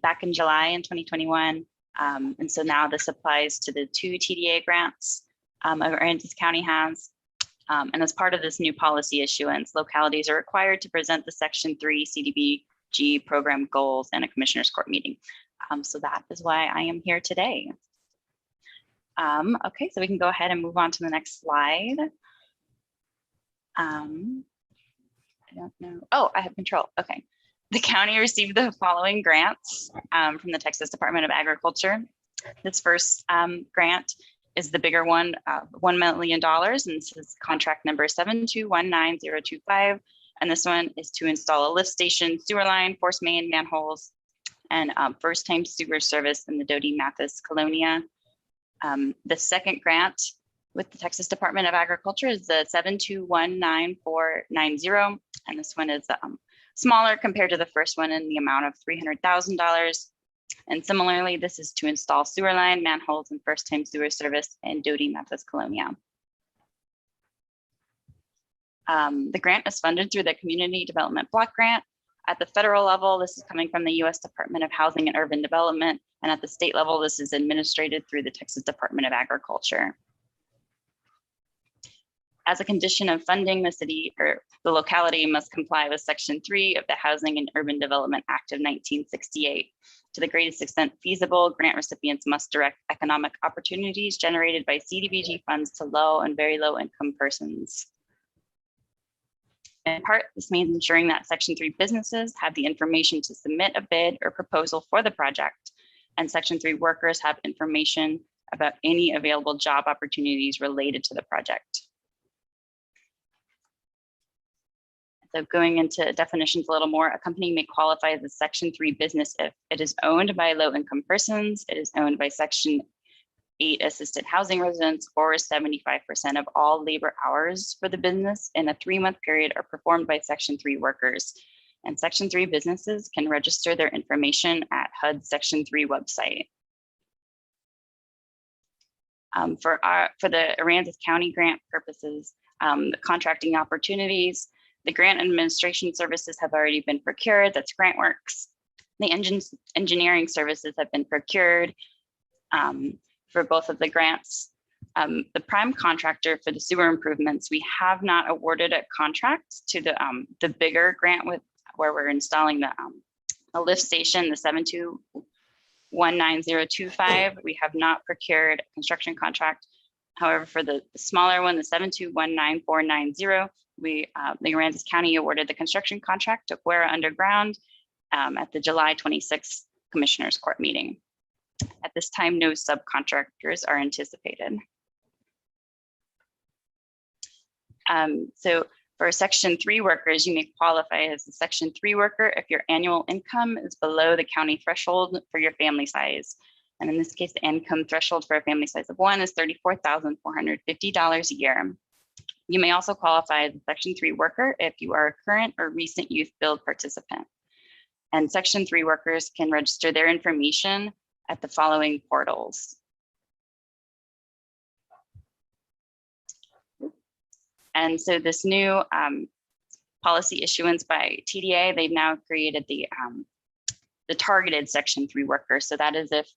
P: back in July in 2021. And so now this applies to the 2 TDA grants Aransas County has. And as part of this new policy issuance, localities are required to present the Section 3 CDBG program goals in a commissioner's court meeting. So that is why I am here today. Okay, so we can go ahead and move on to the next slide. I don't know. Oh, I have control. Okay. The county received the following grants from the Texas Department of Agriculture. This first grant is the bigger one, $1 million, and this is contract number 7219025. And this one is to install a lift station, sewer line, force main, manholes, and first time sewer service in the Doty Mathis Colonia. The second grant with the Texas Department of Agriculture is the 7219490. And this one is smaller compared to the first one in the amount of $300,000. And similarly, this is to install sewer line, manholes, and first time sewer service in Doty Mathis Colonia. The grant is funded through the Community Development Block Grant. At the federal level, this is coming from the U.S. Department of Housing and Urban Development. And at the state level, this is administered through the Texas Department of Agriculture. As a condition of funding, the city or the locality must comply with Section 3 of the Housing and Urban Development Act of 1968. To the greatest extent feasible, grant recipients must direct economic opportunities generated by CDBG funds to low and very low income persons. In part, this means ensuring that Section 3 businesses have the information to submit a bid or proposal for the project, and Section 3 workers have information about any available job opportunities related to the project. So going into definitions a little more, a company may qualify as a Section 3 business if it is owned by low-income persons, it is owned by Section 8 assisted housing residents, or 75% of all labor hours for the business in a 3-month period are performed by Section 3 workers. And Section 3 businesses can register their information at HUD's Section 3 website. For the Aransas County grant purposes, the contracting opportunities, the grant administration services have already been procured. That's GrantWorks. The engineering services have been procured for both of the grants. The prime contractor for the sewer improvements, we have not awarded a contract to the bigger grant where we're installing a lift station, the 7219025. We have not procured a construction contract. However, for the smaller one, the 7219490, the Aransas County awarded the construction contract to Guerra Underground at the July 26th Commissioners Court meeting. At this time, no subcontractors are anticipated. So for Section 3 workers, you may qualify as a Section 3 worker if your annual income is below the county threshold for your family size. And in this case, the income threshold for a family size of 1 is $34,450 a year. You may also qualify as a Section 3 worker if you are a current or recent youth build participant. And Section 3 workers can register their information at the following portals. And so this new policy issuance by TDA, they've now created the targeted Section 3 worker. So that is if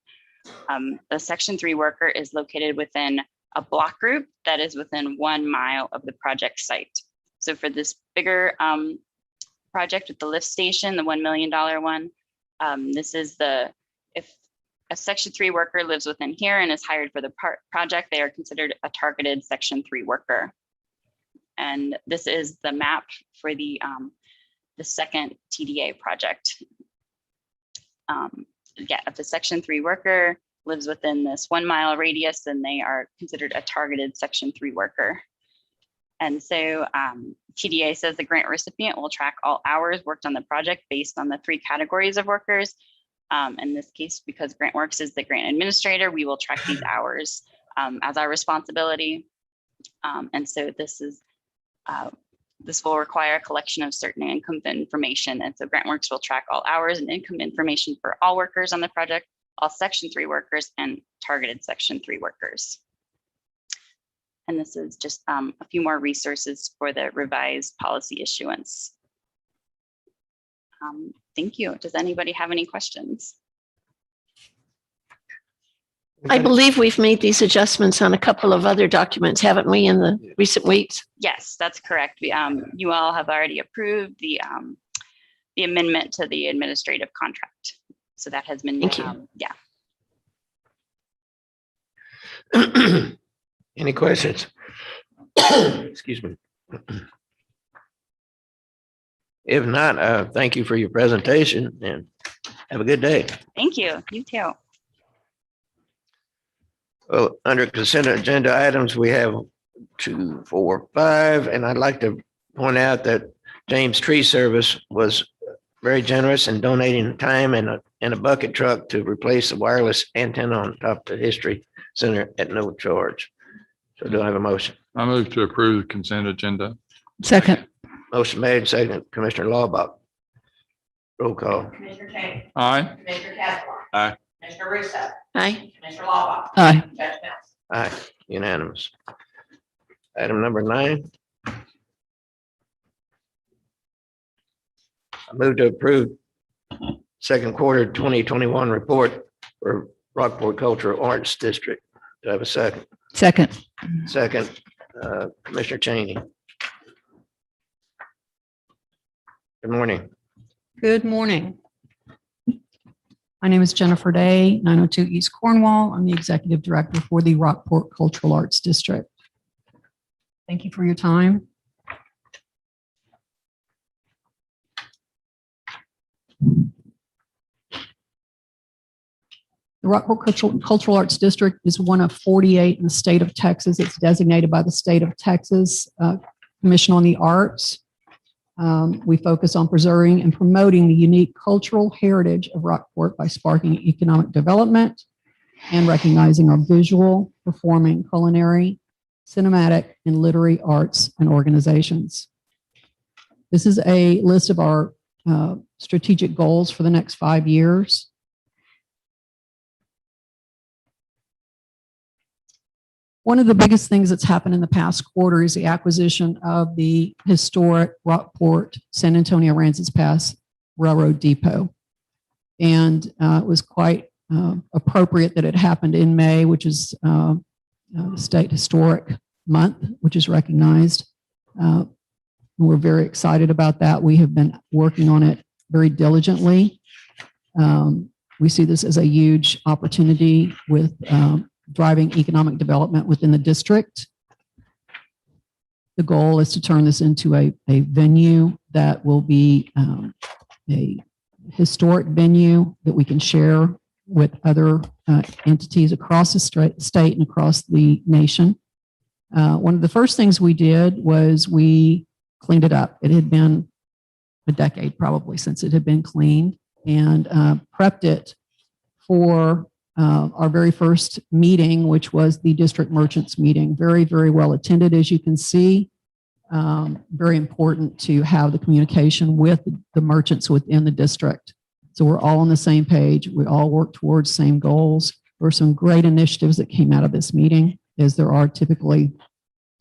P: the Section 3 worker is located within a block group that is within 1 mile of the project site. So for this bigger project with the lift station, the $1 million one, this is if a Section 3 worker lives within here and is hired for the project, they are considered a targeted Section 3 worker. And this is the map for the second TDA project. If the Section 3 worker lives within this 1 mile radius, then they are considered a targeted Section 3 worker. And so TDA says the grant recipient will track all hours worked on the project based on the 3 categories of workers. In this case, because GrantWorks is the grant administrator, we will track these hours as our responsibility. And so this will require a collection of certain income information. And so GrantWorks will track all hours and income information for all workers on the project, all Section 3 workers and targeted Section 3 workers. And this is just a few more resources for the revised policy issuance. Thank you. Does anybody have any questions?
N: I believe we've made these adjustments on a couple of other documents, haven't we, in the recent weeks?
P: Yes, that's correct. You all have already approved the amendment to the administrative contract. So that has been,
Q: Thank you.
P: yeah.
Q: Any questions? Excuse me. If not, thank you for your presentation and have a good day.
P: Thank you. You too.
Q: Well, under consent agenda items, we have 2, 4, 5, and I'd like to point out that James Tree Service was very generous in donating time and a bucket truck to replace the wireless antenna on top of the History Center at no charge. So do I have a motion?
C: I move to approve the consent agenda.
L: Second.
Q: Motion made, second, Commissioner Laubach. Roll call.
D: Commissioner Cheney.
C: Aye.
D: Commissioner Castlebar.
B: Aye.
D: Commissioner Russo.
N: Aye.
D: Commissioner Laubach.
L: Aye.
D: Judge Mills.
Q: Aye, unanimous. Item number 9. I move to approve second quarter 2021 report for Rockport Cultural Arts District. Do I have a second?
L: Second.
Q: Second, Commissioner Cheney. Good morning.
R: Good morning. My name is Jennifer Day, 902 East Cornwall. I'm the Executive Director for the Rockport Cultural Arts District. Thank you for your time. The Rockport Cultural Arts District is one of 48 in the state of Texas. It's designated by the state of Texas Commission on the Arts. We focus on preserving and promoting the unique cultural heritage of Rockport by sparking economic development and recognizing our visual, performing, culinary, cinematic, and literary arts and organizations. This is a list of our strategic goals for the next 5 years. One of the biggest things that's happened in the past quarter is the acquisition of the historic Rockport San Antonio Aransas Pass Railroad Depot. And it was quite appropriate that it happened in May, which is the State Historic Month, which is recognized. We're very excited about that. We have been working on it very diligently. We see this as a huge opportunity with driving economic development within the district. The goal is to turn this into a venue that will be a historic venue that we can share with other entities across the state and across the nation. One of the first things we did was we cleaned it up. It had been a decade probably since it had been cleaned, and prepped it for our very first meeting, which was the district merchants meeting. Very, very well attended, as you can see. Very important to have the communication with the merchants within the district. So we're all on the same page. We all work towards same goals. There were some great initiatives that came out of this meeting, as there are typically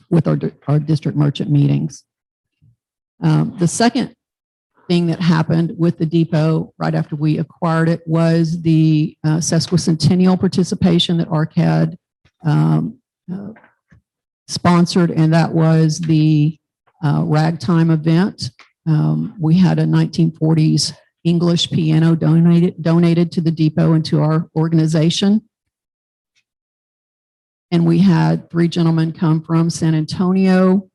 R: with our district merchant meetings. The second thing that happened with the depot right after we acquired it was the sesquicentennial participation that ARCAD sponsored, and that was the ragtime event. We had a 1940s English piano donated to the depot and to our organization. And we had 3 gentlemen come from San Antonio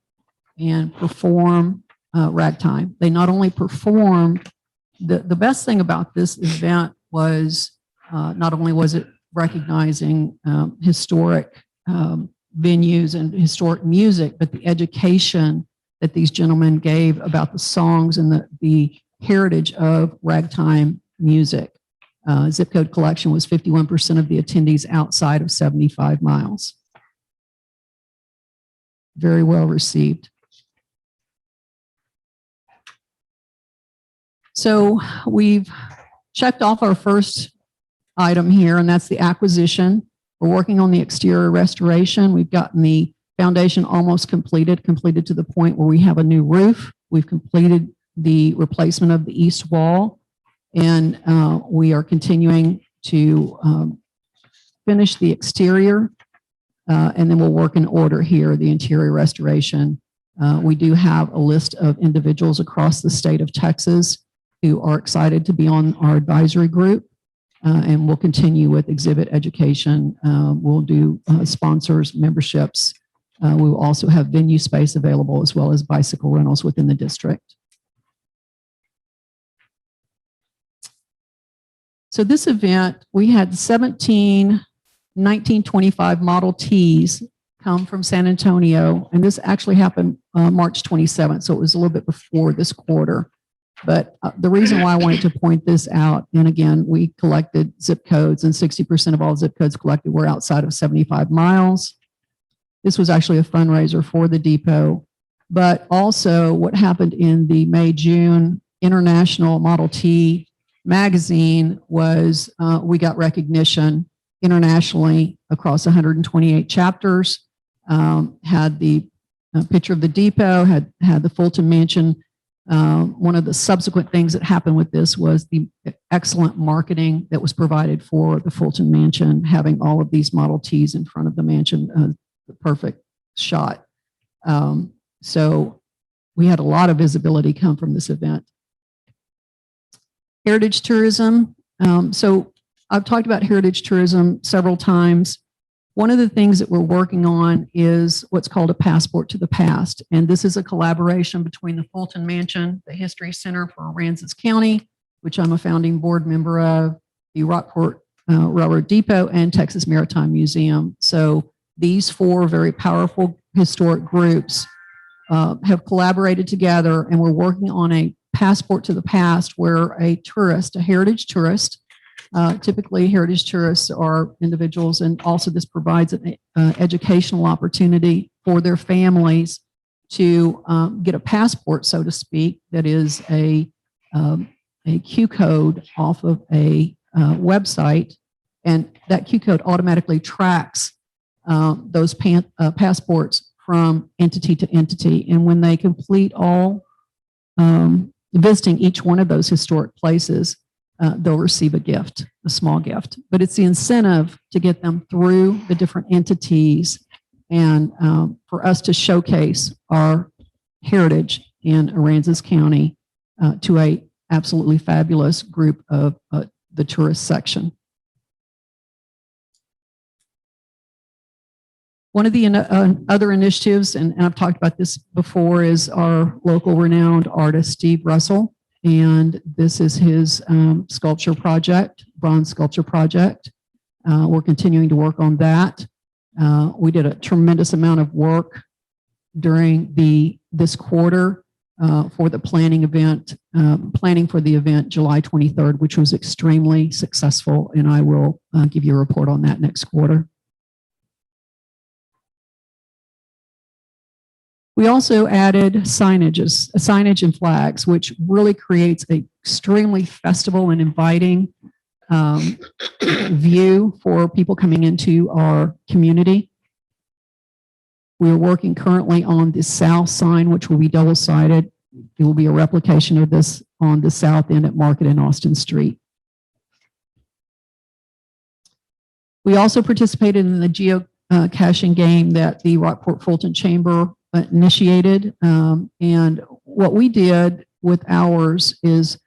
R: and perform ragtime. They not only performed, the best thing about this event was not only was it recognizing historic venues and historic music, but the education that these gentlemen gave about the songs and the heritage of ragtime music. Zip code collection was 51% of the attendees outside of 75 miles. Very well received. So we've checked off our first item here, and that's the acquisition. We're working on the exterior restoration. We've gotten the foundation almost completed to the point where we have a new roof. We've completed the replacement of the east wall, and we are continuing to finish the exterior, and then we'll work in order here, the interior restoration. We do have a list of individuals across the state of Texas who are excited to be on our advisory group, and we'll continue with exhibit education. We'll do sponsors, memberships. We will also have venue space available as well as bicycle rentals within the district. So this event, we had 17 1925 Model Ts come from San Antonio, and this actually happened March 27th, so it was a little bit before this quarter. But the reason why I wanted to point this out, and again, we collected zip codes, and 60% of all zip codes collected were outside of 75 miles. This was actually a fundraiser for the depot. But also what happened in the May-June International Model T magazine was we got recognition internationally across 128 chapters, had the picture of the depot, had the Fulton Mansion. One of the subsequent things that happened with this was the excellent marketing that was provided for the Fulton Mansion, having all of these Model Ts in front of the mansion, the perfect shot. So we had a lot of visibility come from this event. Heritage tourism. So I've talked about heritage tourism several times. One of the things that we're working on is what's called a passport to the past. And this is a collaboration between the Fulton Mansion, the History Center for Aransas County, which I'm a founding board member of, the Rockport Railroad Depot, and Texas Maritime Museum. So these four very powerful historic groups have collaborated together, and we're working on a passport to the past where a tourist, a heritage tourist, typically heritage tourists are individuals, and also this provides an educational opportunity for their families to get a passport, so to speak, that is a Q code off of a website, and that Q code automatically tracks those passports from entity to entity. And when they complete all visiting each one of those historic places, they'll receive a gift, a small gift. But it's the incentive to get them through the different entities and for us to showcase our heritage in Aransas County to a absolutely fabulous group of the tourist section. One of the other initiatives, and I've talked about this before, is our local renowned artist, Steve Russell. And this is his sculpture project, bronze sculpture project. We're continuing to work on that. We did a tremendous amount of work during this quarter for the planning for the event July 23rd, which was extremely successful. And I will give you a report on that next quarter. We also added signage and flags, which really creates an extremely festival and inviting view for people coming into our community. We are working currently on the south sign, which will be double-sided. It will be a replication of this on the south end at Market and Austin Street. We also participated in the geocaching game that the Rockport Fulton Chamber initiated. And what we did with ours is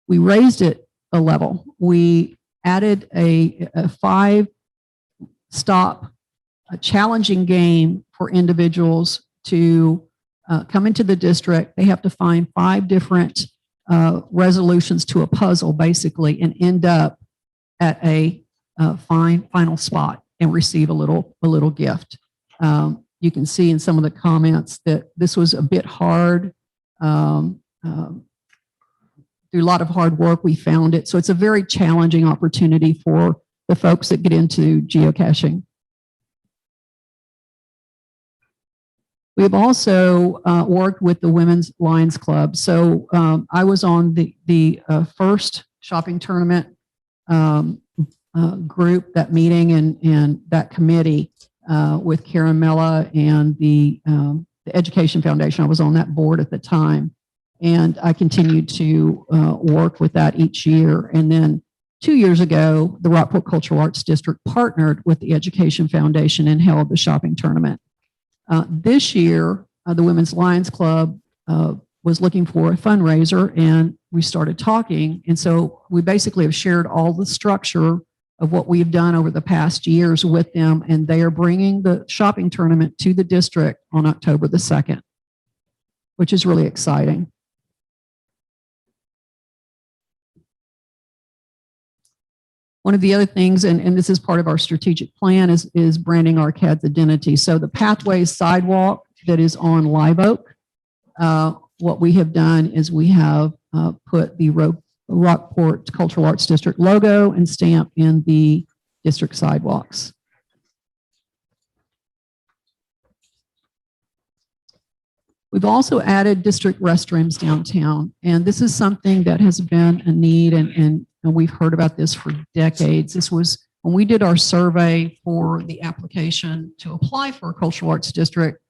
R: we raised it a level. We added a 5-stop challenging game for individuals to come into the district. They have to find 5 different resolutions to a puzzle, basically, and end up at a final spot and receive a little gift. You can see in some of the comments that this was a bit hard. Through a lot of hard work, we found it. So it's a very challenging opportunity for the folks that get into geocaching. We've also worked with the Women's Lions Club. So I was on the first shopping tournament group, that meeting and that committee with Karen Mella and the Education Foundation. I was on that board at the time. And I continued to work with that each year. And then 2 years ago, the Rockport Cultural Arts District partnered with the Education Foundation and held the shopping tournament. This year, the Women's Lions Club was looking for a fundraiser, and we started talking. And so we basically have shared all the structure of what we've done over the past years with them, and they are bringing the shopping tournament to the district on October the 2nd, which is really exciting. One of the other things, and this is part of our strategic plan, is branding our CAD's identity. So the Pathways sidewalk that is on Live Oak, what we have done is we have put the Rockport Cultural Arts District logo and stamp in the district sidewalks. We've also added district restrooms downtown, and this is something that has been a need, and we've heard about this for decades. This was when we did our survey for the application to apply for a cultural arts district.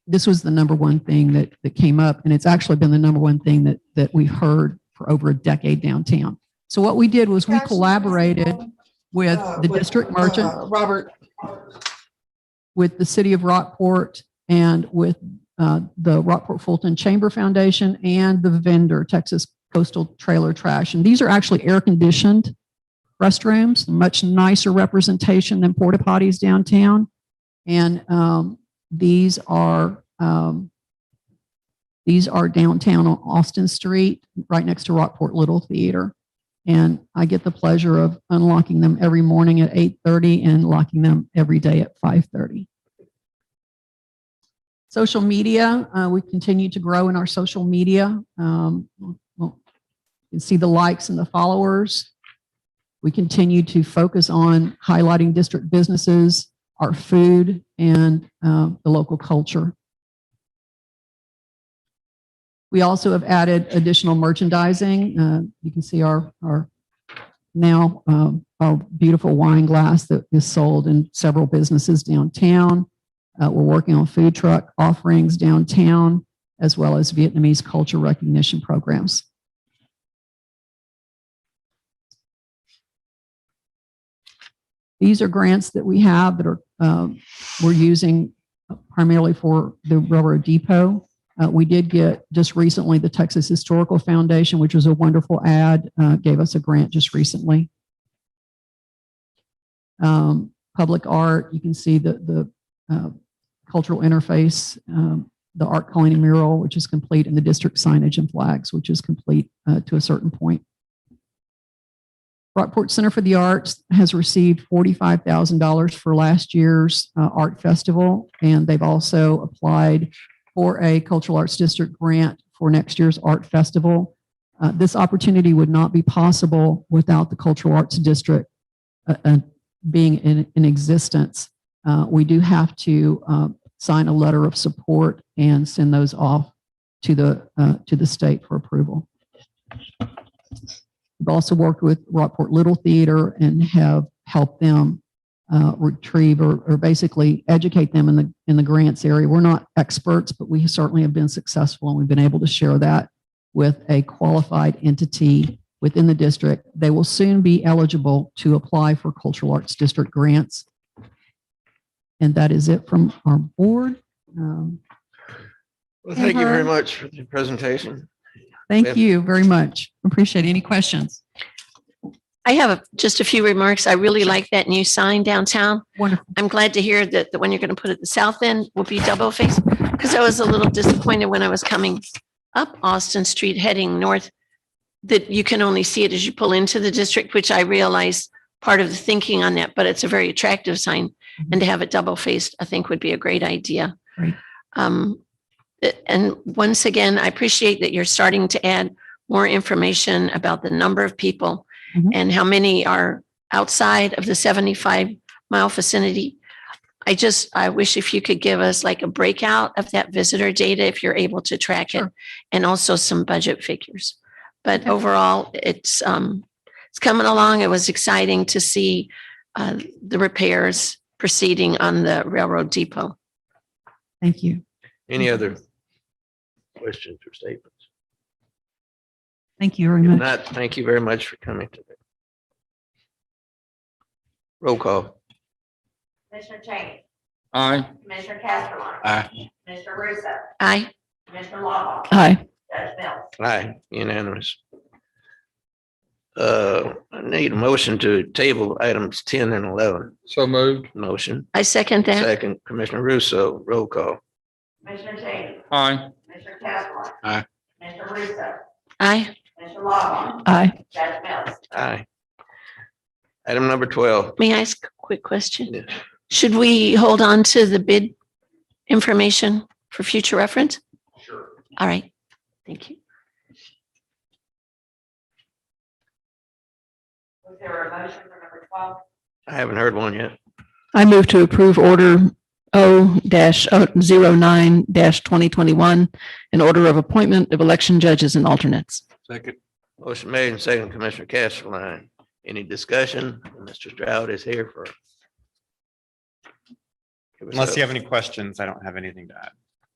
R: This was the number one thing that came up, and it's actually been the number one thing that we've heard for over a decade downtown. So what we did was we collaborated with the district merchant, with the city of Rockport, and with the Rockport Fulton Chamber Foundation and the vendor, Texas Coastal Trailer Trash. And these are actually air-conditioned restrooms, much nicer representation than porta potties downtown. And these are downtown on Austin Street, right next to Rockport Little Theater. And I get the pleasure of unlocking them every morning at 8:30 and locking them every day at 5:30. Social media, we continue to grow in our social media. You can see the likes and the followers. We continue to focus on highlighting district businesses, our food, and the local culture. We also have added additional merchandising. You can see our beautiful wine glass that is sold in several businesses downtown. We're working on food truck offerings downtown, as well as Vietnamese culture recognition programs. These are grants that we have that are we're using primarily for the railroad depot. We did get just recently the Texas Historical Foundation, which was a wonderful ad, gave us a grant just recently. Public art, you can see the cultural interface, the art colony mural, which is complete, and the district signage and flags, which is complete to a certain point. Rockport Center for the Arts has received $45,000 for last year's art festival, and they've also applied for a cultural arts district grant for next year's art festival. This opportunity would not be possible without the cultural arts district being in existence. We do have to sign a letter of support and send those off to the state for approval. We've also worked with Rockport Little Theater and have helped them retrieve or basically educate them in the grants area. We're not experts, but we certainly have been successful, and we've been able to share that with a qualified entity within the district. They will soon be eligible to apply for cultural arts district grants. And that is it from our board.
Q: Well, thank you very much for the presentation.
R: Thank you very much. Appreciate any questions.
N: I have just a few remarks. I really like that new sign downtown.
R: Wonderful.
N: I'm glad to hear that the one you're going to put at the south end will be double face, because I was a little disappointed when I was coming up Austin Street heading north that you can only see it as you pull into the district, which I realize part of the thinking on that, but it's a very attractive sign. and to have it double faced, I think would be a great idea.
R: Great.
N: And once again, I appreciate that you're starting to add more information about the number of people
R: Mhm.
N: and how many are outside of the 75-mile vicinity. I wish if you could give us like a breakout of that visitor data, if you're able to track it, and also some budget figures. But overall, it's coming along. It was exciting to see the repairs proceeding on the railroad depot.
R: Thank you.
Q: Any other questions or statements?
R: Thank you very
Q: If
R: much.
Q: not, thank you very much for coming today. Roll call.
D: Commissioner Cheney,
C: Aye.
D: Commissioner Castro,
B: Aye.
D: Commissioner Russo,
N: Aye.
D: Commissioner Lawball,
R: Aye.
D: Judge Mills.
Q: Aye, unanimous. I need a motion to table items 10 and 11.
C: So moved.
Q: Motion.
N: I second that.
Q: Second, Commissioner Russo, roll call.
D: Commissioner Cheney,
C: Aye.
D: Commissioner Castro.
B: Aye.
D: Commissioner Russo,
N: Aye.
D: Commissioner Lawball,
R: Aye.
D: Judge Mills.
Q: Aye. Item number 12.
N: May I ask a quick question?
Q: Yes.
N: Should we hold on to the bid information for future reference?
C: Sure.
N: All right. Thank you.
D: Was there a motion for number 12?
Q: I haven't heard one yet.
R: I move to approve order O-09-2021, an order of appointment of election judges and alternates.
B: Second.
Q: Motion made and second, Commissioner Castleline. Any discussion? Mr. Stroud is here for.
S: Unless you have any questions, I don't have anything to add.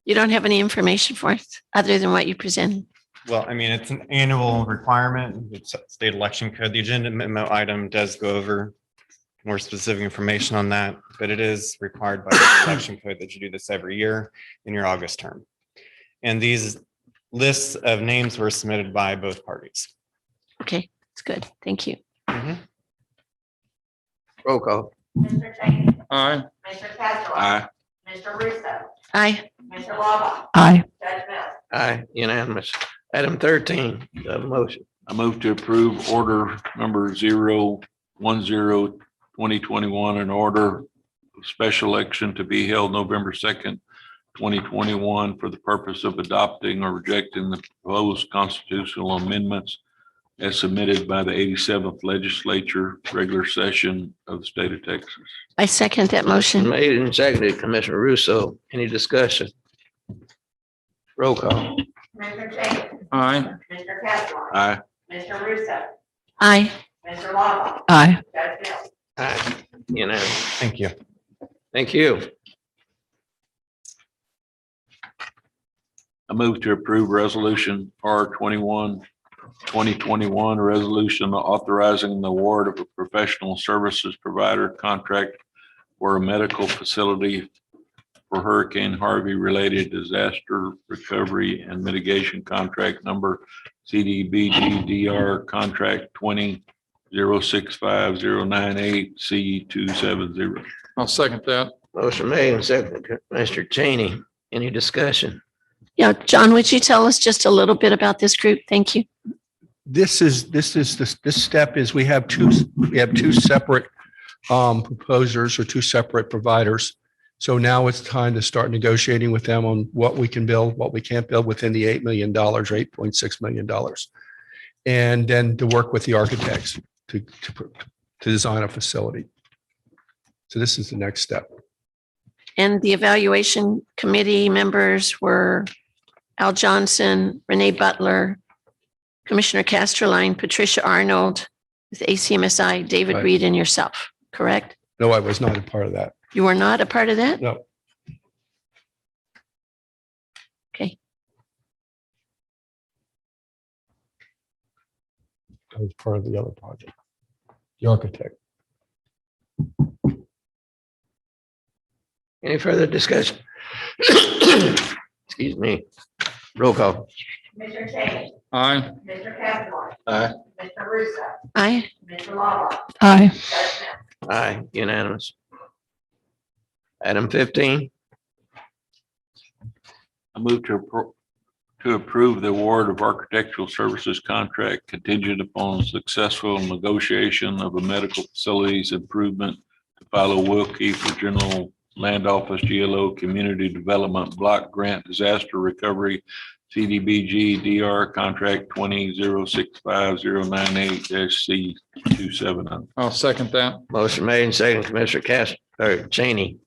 N: You don't have any information for us other than what you presented?
S: Well, I mean, it's an annual requirement. It's state election code. The agenda memo item does go over more specific information on that, but it is required by the election code that you do this every year in your August term. And these lists of names were submitted by both parties.
N: Okay, it's good. Thank you.
Q: Roll call.
D: Commissioner Cheney,
C: Aye.
D: Commissioner Castro.
B: Aye.
D: Commissioner Russo,
N: Aye.
D: Commissioner Lawball,
R: Aye.
D: Judge Mills.
Q: Aye, unanimous. Item 13, do I have a motion.
B: I move to approve order number 010-2021, an order of special election to be held November 2nd, 2021 for the purpose of adopting or rejecting the proposed constitutional amendments as submitted by the 87th Legislature regular session of the state of Texas.
N: I second that motion.
Q: Made and seconded, Commissioner Russo. Any discussion? Roll call.
D: Commissioner Cheney,
C: Aye.
D: Commissioner Castro.
B: Aye.
D: Commissioner Russo,
N: Aye.
D: Commissioner Lawball,
R: Aye.
D: Judge Mills.
Q: Aye, unanimous.
S: Thank you.
Q: Thank you.
B: I move to approve resolution R21-2021, a resolution authorizing the award of a professional services provider contract for a medical facility for Hurricane Harvey related disaster recovery and mitigation contract number CDBG-DR contract 20-065-098 C270.
C: I'll second that.
Q: Motion made and seconded, Commissioner Cheney. Any discussion?
N: Yeah, John, would you tell us just a little bit about this group? Thank you.
T: This step is we have two separate proposers or two separate providers. So now it's time to start negotiating with them on what we can build, what we can't build within the $8 million or $8.6 million. And then to work with the architects to design a facility. So this is the next step.
N: And the evaluation committee members were Al Johnson, Renee Butler, Commissioner Castroline, Patricia Arnold, with ACMSI, David
T: Right.
N: Reed, and yourself, correct?
T: No, I was not a part of that.
N: You were not a part of that?
T: No.
N: Okay.
T: I was part of the other project, the architect.
Q: Any further discussion? Excuse me. Roll call.
D: Commissioner Cheney,
C: Aye.
D: Commissioner Castro.
B: Aye.
D: Commissioner Russo,
N: Aye.
D: Commissioner Lawball,
R: Aye.
D: Judge Mills.
Q: Aye, unanimous. Item 15,
B: I move to approve the award of architectural services contract contingent upon successful negotiation of a medical facilities improvement to Philo Wilkie for General Land Office GLO Community Development Block Grant Disaster Recovery CDBG DR Contract 20-65098-C270.
C: I'll second that.
Q: Motion made and second, Commissioner Cheney.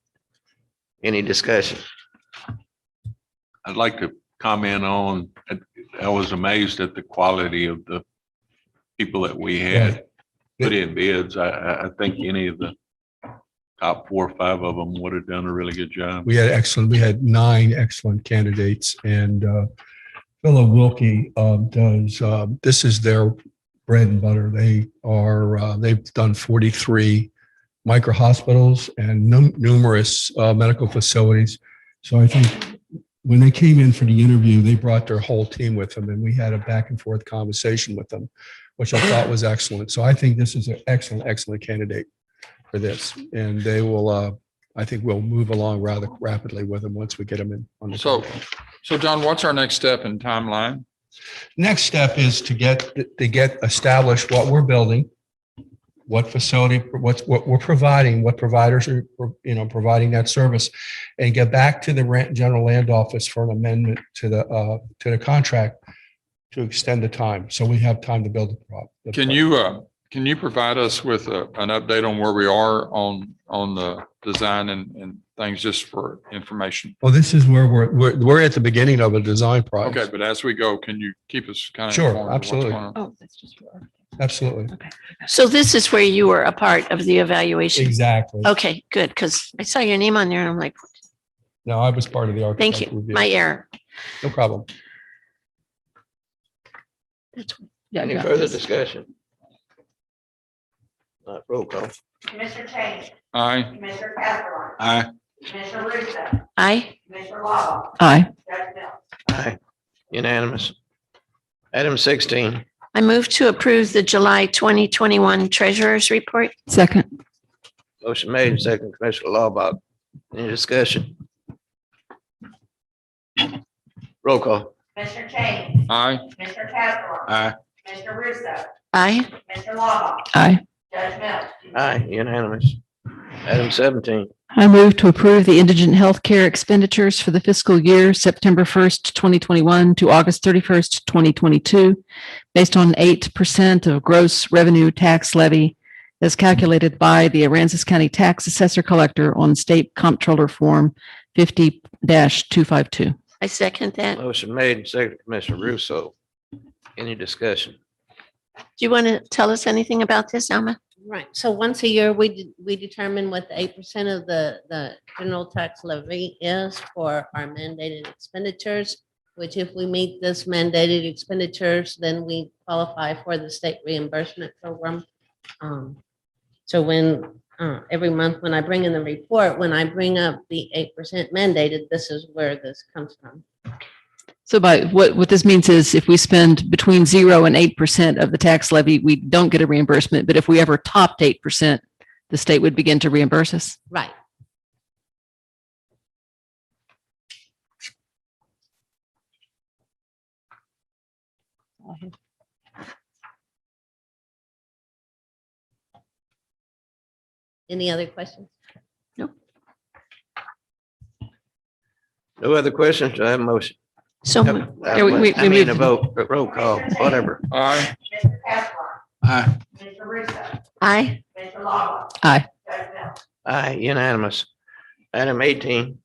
Q: Any discussion?
B: I'd like to comment on, I was amazed at the quality of the people that we had put in bids. I think any of the top 4 or 5 of them would have done a really good job.
T: We had 9 excellent candidates, and Philo Wilkie this is their bread and butter. They've done 43 micro hospitals and numerous medical facilities. So I think when they came in for the interview, they brought their whole team with them, and we had a back and forth conversation with them, which I thought was excellent. So I think this is an excellent candidate for this, and they will, I think we'll move along rather rapidly with them once we get them in on the.
C: So John, what's our next step in timeline?
T: Next step is to get established what we're building, what facility, what we're providing, what providers are, providing that service, and get back to the General Land Office for an amendment to the contract to extend the time. So we have time to build the prop.
C: Can you provide us with an update on where we are on the design and things, just for information?
T: Well, this is where we're at the beginning of a design process.
C: Okay, but as we go, can you keep us kind of
T: Sure,
C: informed of what's
T: absolutely.
C: going on?
N: Oh, that's just.
T: Absolutely.
N: So this is where you were a part of the evaluation?
T: Exactly.
N: Okay, good, because I saw your name on there and I'm like,
T: No, I was part of the architect.
N: thank you,
T: review.
N: my error.
T: No problem.
Q: Any further discussion? Roll call.
F: Commissioner Cheney.
C: Aye.
F: Commissioner Castleton.
B: Aye.
F: Commissioner Russo.
N: Aye.
F: Commissioner Lava.
R: Aye.
F: Judge Mills.
Q: Aye. Unanimous. Item 16.
N: I move to approve the July 2021 Treasurer's Report.
R: Second.
Q: Motion made and second, Commissioner Laubach. Any discussion? Roll call.
F: Commissioner Cheney.
C: Aye.
F: Commissioner Castleton.
B: Aye.
F: Commissioner Russo.
N: Aye.
F: Commissioner Lava.
R: Aye.
F: Judge Mills.
Q: Aye, unanimous. Item 17.
R: I move to approve the indigent healthcare expenditures for the fiscal year September 1st, 2021 to August 31st, 2022, based on 8% of gross revenue tax levy as calculated by the Aransas County Tax Assessor Collector on State Comptroller Form 50-252.
N: I second that. Do
Q: Motion made and second, Commissioner Russo. Any discussion?
N: you want to tell us anything about this, Alma?
U: Right, so once a year, we determine what the 8% of the general tax levy is for our mandated expenditures, which if we meet this mandated expenditures, then we qualify for the state reimbursement program. So when, every month when I bring in the report, when I bring up the 8% mandated, this is where this comes from.
R: So by what this means is if we spend between 0 and 8% of the tax levy, we don't get a reimbursement. But if we ever topped 8%, the state would begin to reimburse us.
U: Right. Any other questions?
Q: No other questions? Do I have a motion?
N: So
Q: I mean, a vote, roll call, whatever.
C: Aye.
F: Commissioner Castleton.
B: Aye.
F: Commissioner Russo.
N: Aye.
F: Commissioner Lava.
R: Aye.
F: Judge Mills.
Q: Aye, unanimous. Item 18.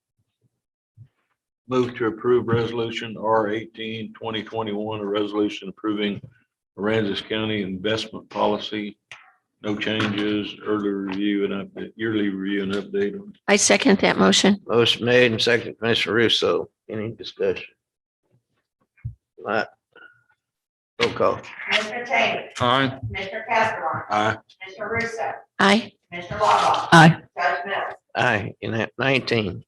B: Move to approve resolution R 18-2021, a resolution approving Aransas County investment policy. No changes, early review and update, yearly review and update.
N: I second that motion.
Q: Motion made and second, Commissioner Russo. Any discussion? Not. Roll call.
F: Commissioner Cheney.
C: Aye.
F: Commissioner Castleton.
B: Aye.
F: Commissioner Russo.
N: Aye.
F: Commissioner Lava.
R: Aye.
F: Judge Mills.
Q: Aye, 19.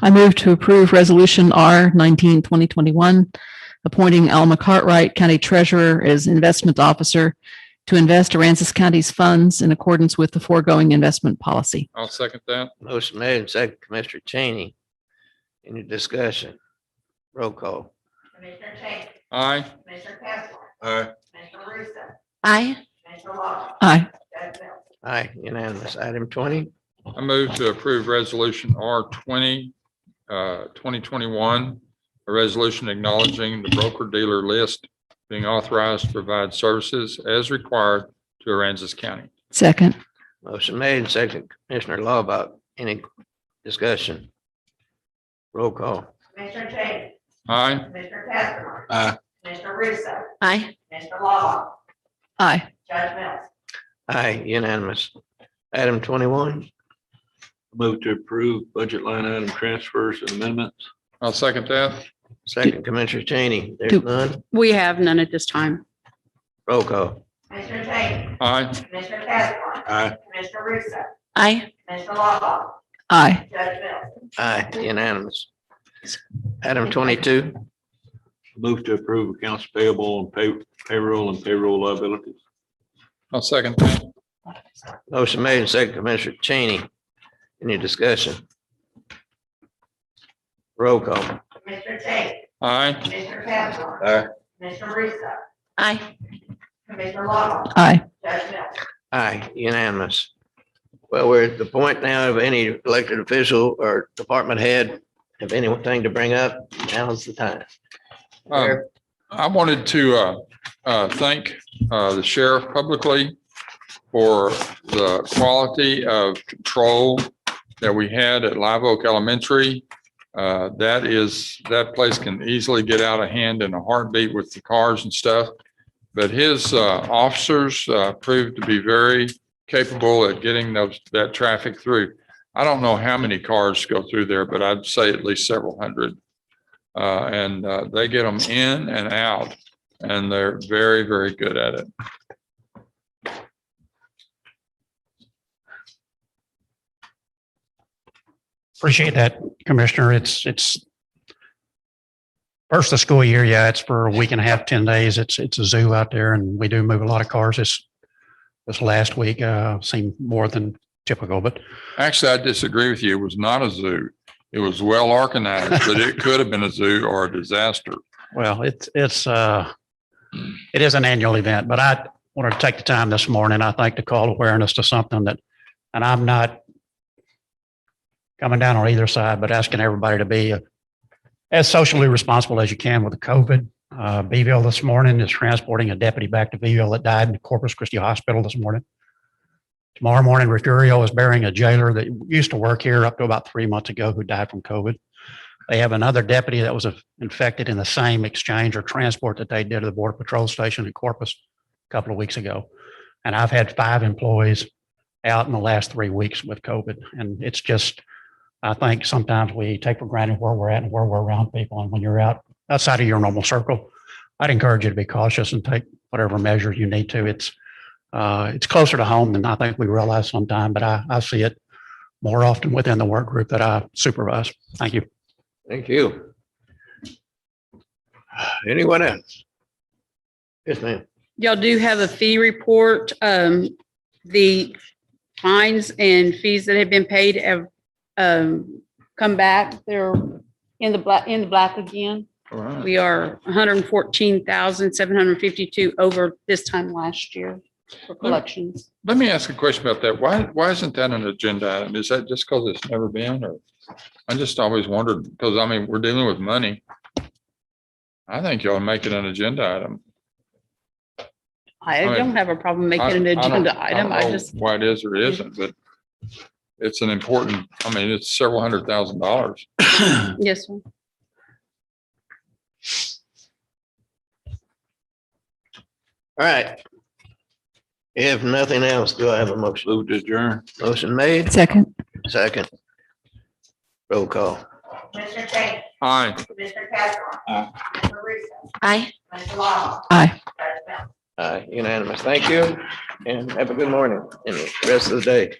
R: I move to approve resolution R 19-2021, appointing Alma Cartwright, County Treasurer, as investment officer to invest Aransas County's funds in accordance with the foregoing investment policy.
C: I'll second that.
Q: Motion made and second, Commissioner Cheney. Any discussion? Roll call.
F: Commissioner Cheney.
C: Aye.
F: Commissioner Castleton.
B: Aye.
F: Commissioner Russo.
N: Aye.
F: Commissioner Lava.
R: Aye.
F: Judge Mills.
Q: Aye, unanimous. Item 20.
C: I move to approve resolution R 2021, a resolution acknowledging the broker dealer list being authorized to provide services as required to Aransas County.
L: Second.
Q: Motion made and second. Commissioner Laubach, any discussion? Roll call.
D: Commissioner Cheney,
C: Aye.
D: Commissioner Castro,
B: Aye.
D: Commissioner Russo,
N: Aye.
D: Commissioner Law,
L: Aye.
D: Judge Mills.
Q: Aye, unanimous. Item 21.
B: Move to approve budget line item transfers and amendments.
C: I'll second that.
Q: Second, Commissioner Cheney. There's
L: Do-
Q: none.
H: We have none at this time.
Q: Roll call.
D: Commissioner Cheney,
C: Aye.
D: Commissioner Castro,
B: Aye.
D: Commissioner Russo,
N: Aye.
D: Commissioner Law,
L: Aye.
D: Judge Mills.
Q: Aye, unanimous. Item 22.
B: Move to approve accounts payable and payroll and payroll liabilities.
C: I'll second that.
Q: Motion made and second, Commissioner Cheney. Any discussion? Roll call.
D: Commissioner Cheney,
C: Aye.
D: Commissioner Castro,
B: Aye.
D: Commissioner Russo,
N: Aye.
D: Commissioner Law,
L: Aye.
D: Judge Mills.
Q: Aye, unanimous. Well, we're at the point now of any elected official or department head have anything to bring up. Now's the time.
C: I wanted to thank the sheriff publicly for the quality of control that we had at Live Oak Elementary. That place can easily get out of hand in a heartbeat with the cars and stuff. But his officers proved to be very capable at getting that traffic through. I don't know how many cars go through there, but I'd say at least several hundred. And they get them in and out, and they're very, very good at it.
O: Appreciate that, Commissioner. It's first of the school year. Yeah, it's for a week and a half, 10 days. It's a zoo out there, and we do move a lot of cars. This last week seemed more than typical, but
C: Actually, I disagree with you. It was not a zoo. It was well organized, but it could have been a zoo or a disaster.
O: well, it is an annual event. But I wanted to take the time this morning, I think, to call awareness to something that, and I'm not coming down on either side, but asking everybody to be as socially responsible as you can with the COVID. Beeville this morning is transporting a deputy back to Beeville that died in Corpus Christi Hospital this morning. Tomorrow morning, Refugio is burying a jailer that used to work here up to about 3 months ago who died from COVID. They have another deputy that was infected in the same exchange or transport that they did to the Border Patrol Station in Corpus a couple of weeks ago. And I've had 5 employees out in the last 3 weeks with COVID. And it's just, I think sometimes we take for granted where we're at and where we're around people. And when you're outside of your normal circle, I'd encourage you to be cautious and take whatever measures you need to. It's closer to home than I think we realize sometimes, but I see it more often within the work group that I supervise. Thank you.
Q: Thank you. Anyone else? Yes, ma'am.
H: Y'all do have a fee report. The fines and fees that have been paid have come back. They're in the black again.
C: All right.
H: We are 114,752 over this time last year for collections.
C: Let me ask a question about that. Why isn't that an agenda item? Is that just because it's never been, or I just always wondered, because I mean, we're dealing with money. I think y'all make it an agenda item.
H: I
C: I mean,
H: don't have a problem making an
C: I don't-
H: agenda item.
C: don't
H: I
C: know
H: just,
C: why it is or isn't, but it's an important, I mean, it's several $100,000.
H: yes, sir.
Q: All right. If nothing else, do I have a motion?
B: Move to adjourn.
Q: Motion made.
L: Second.
Q: Second. Roll call.
D: Commissioner Cheney,
C: Aye.
D: Commissioner Castro, Commissioner Russo,
N: Aye.
D: Commissioner Law,
L: Aye.
D: Judge Mills.
Q: Aye, unanimous. Thank you and have a good morning and the rest of the day.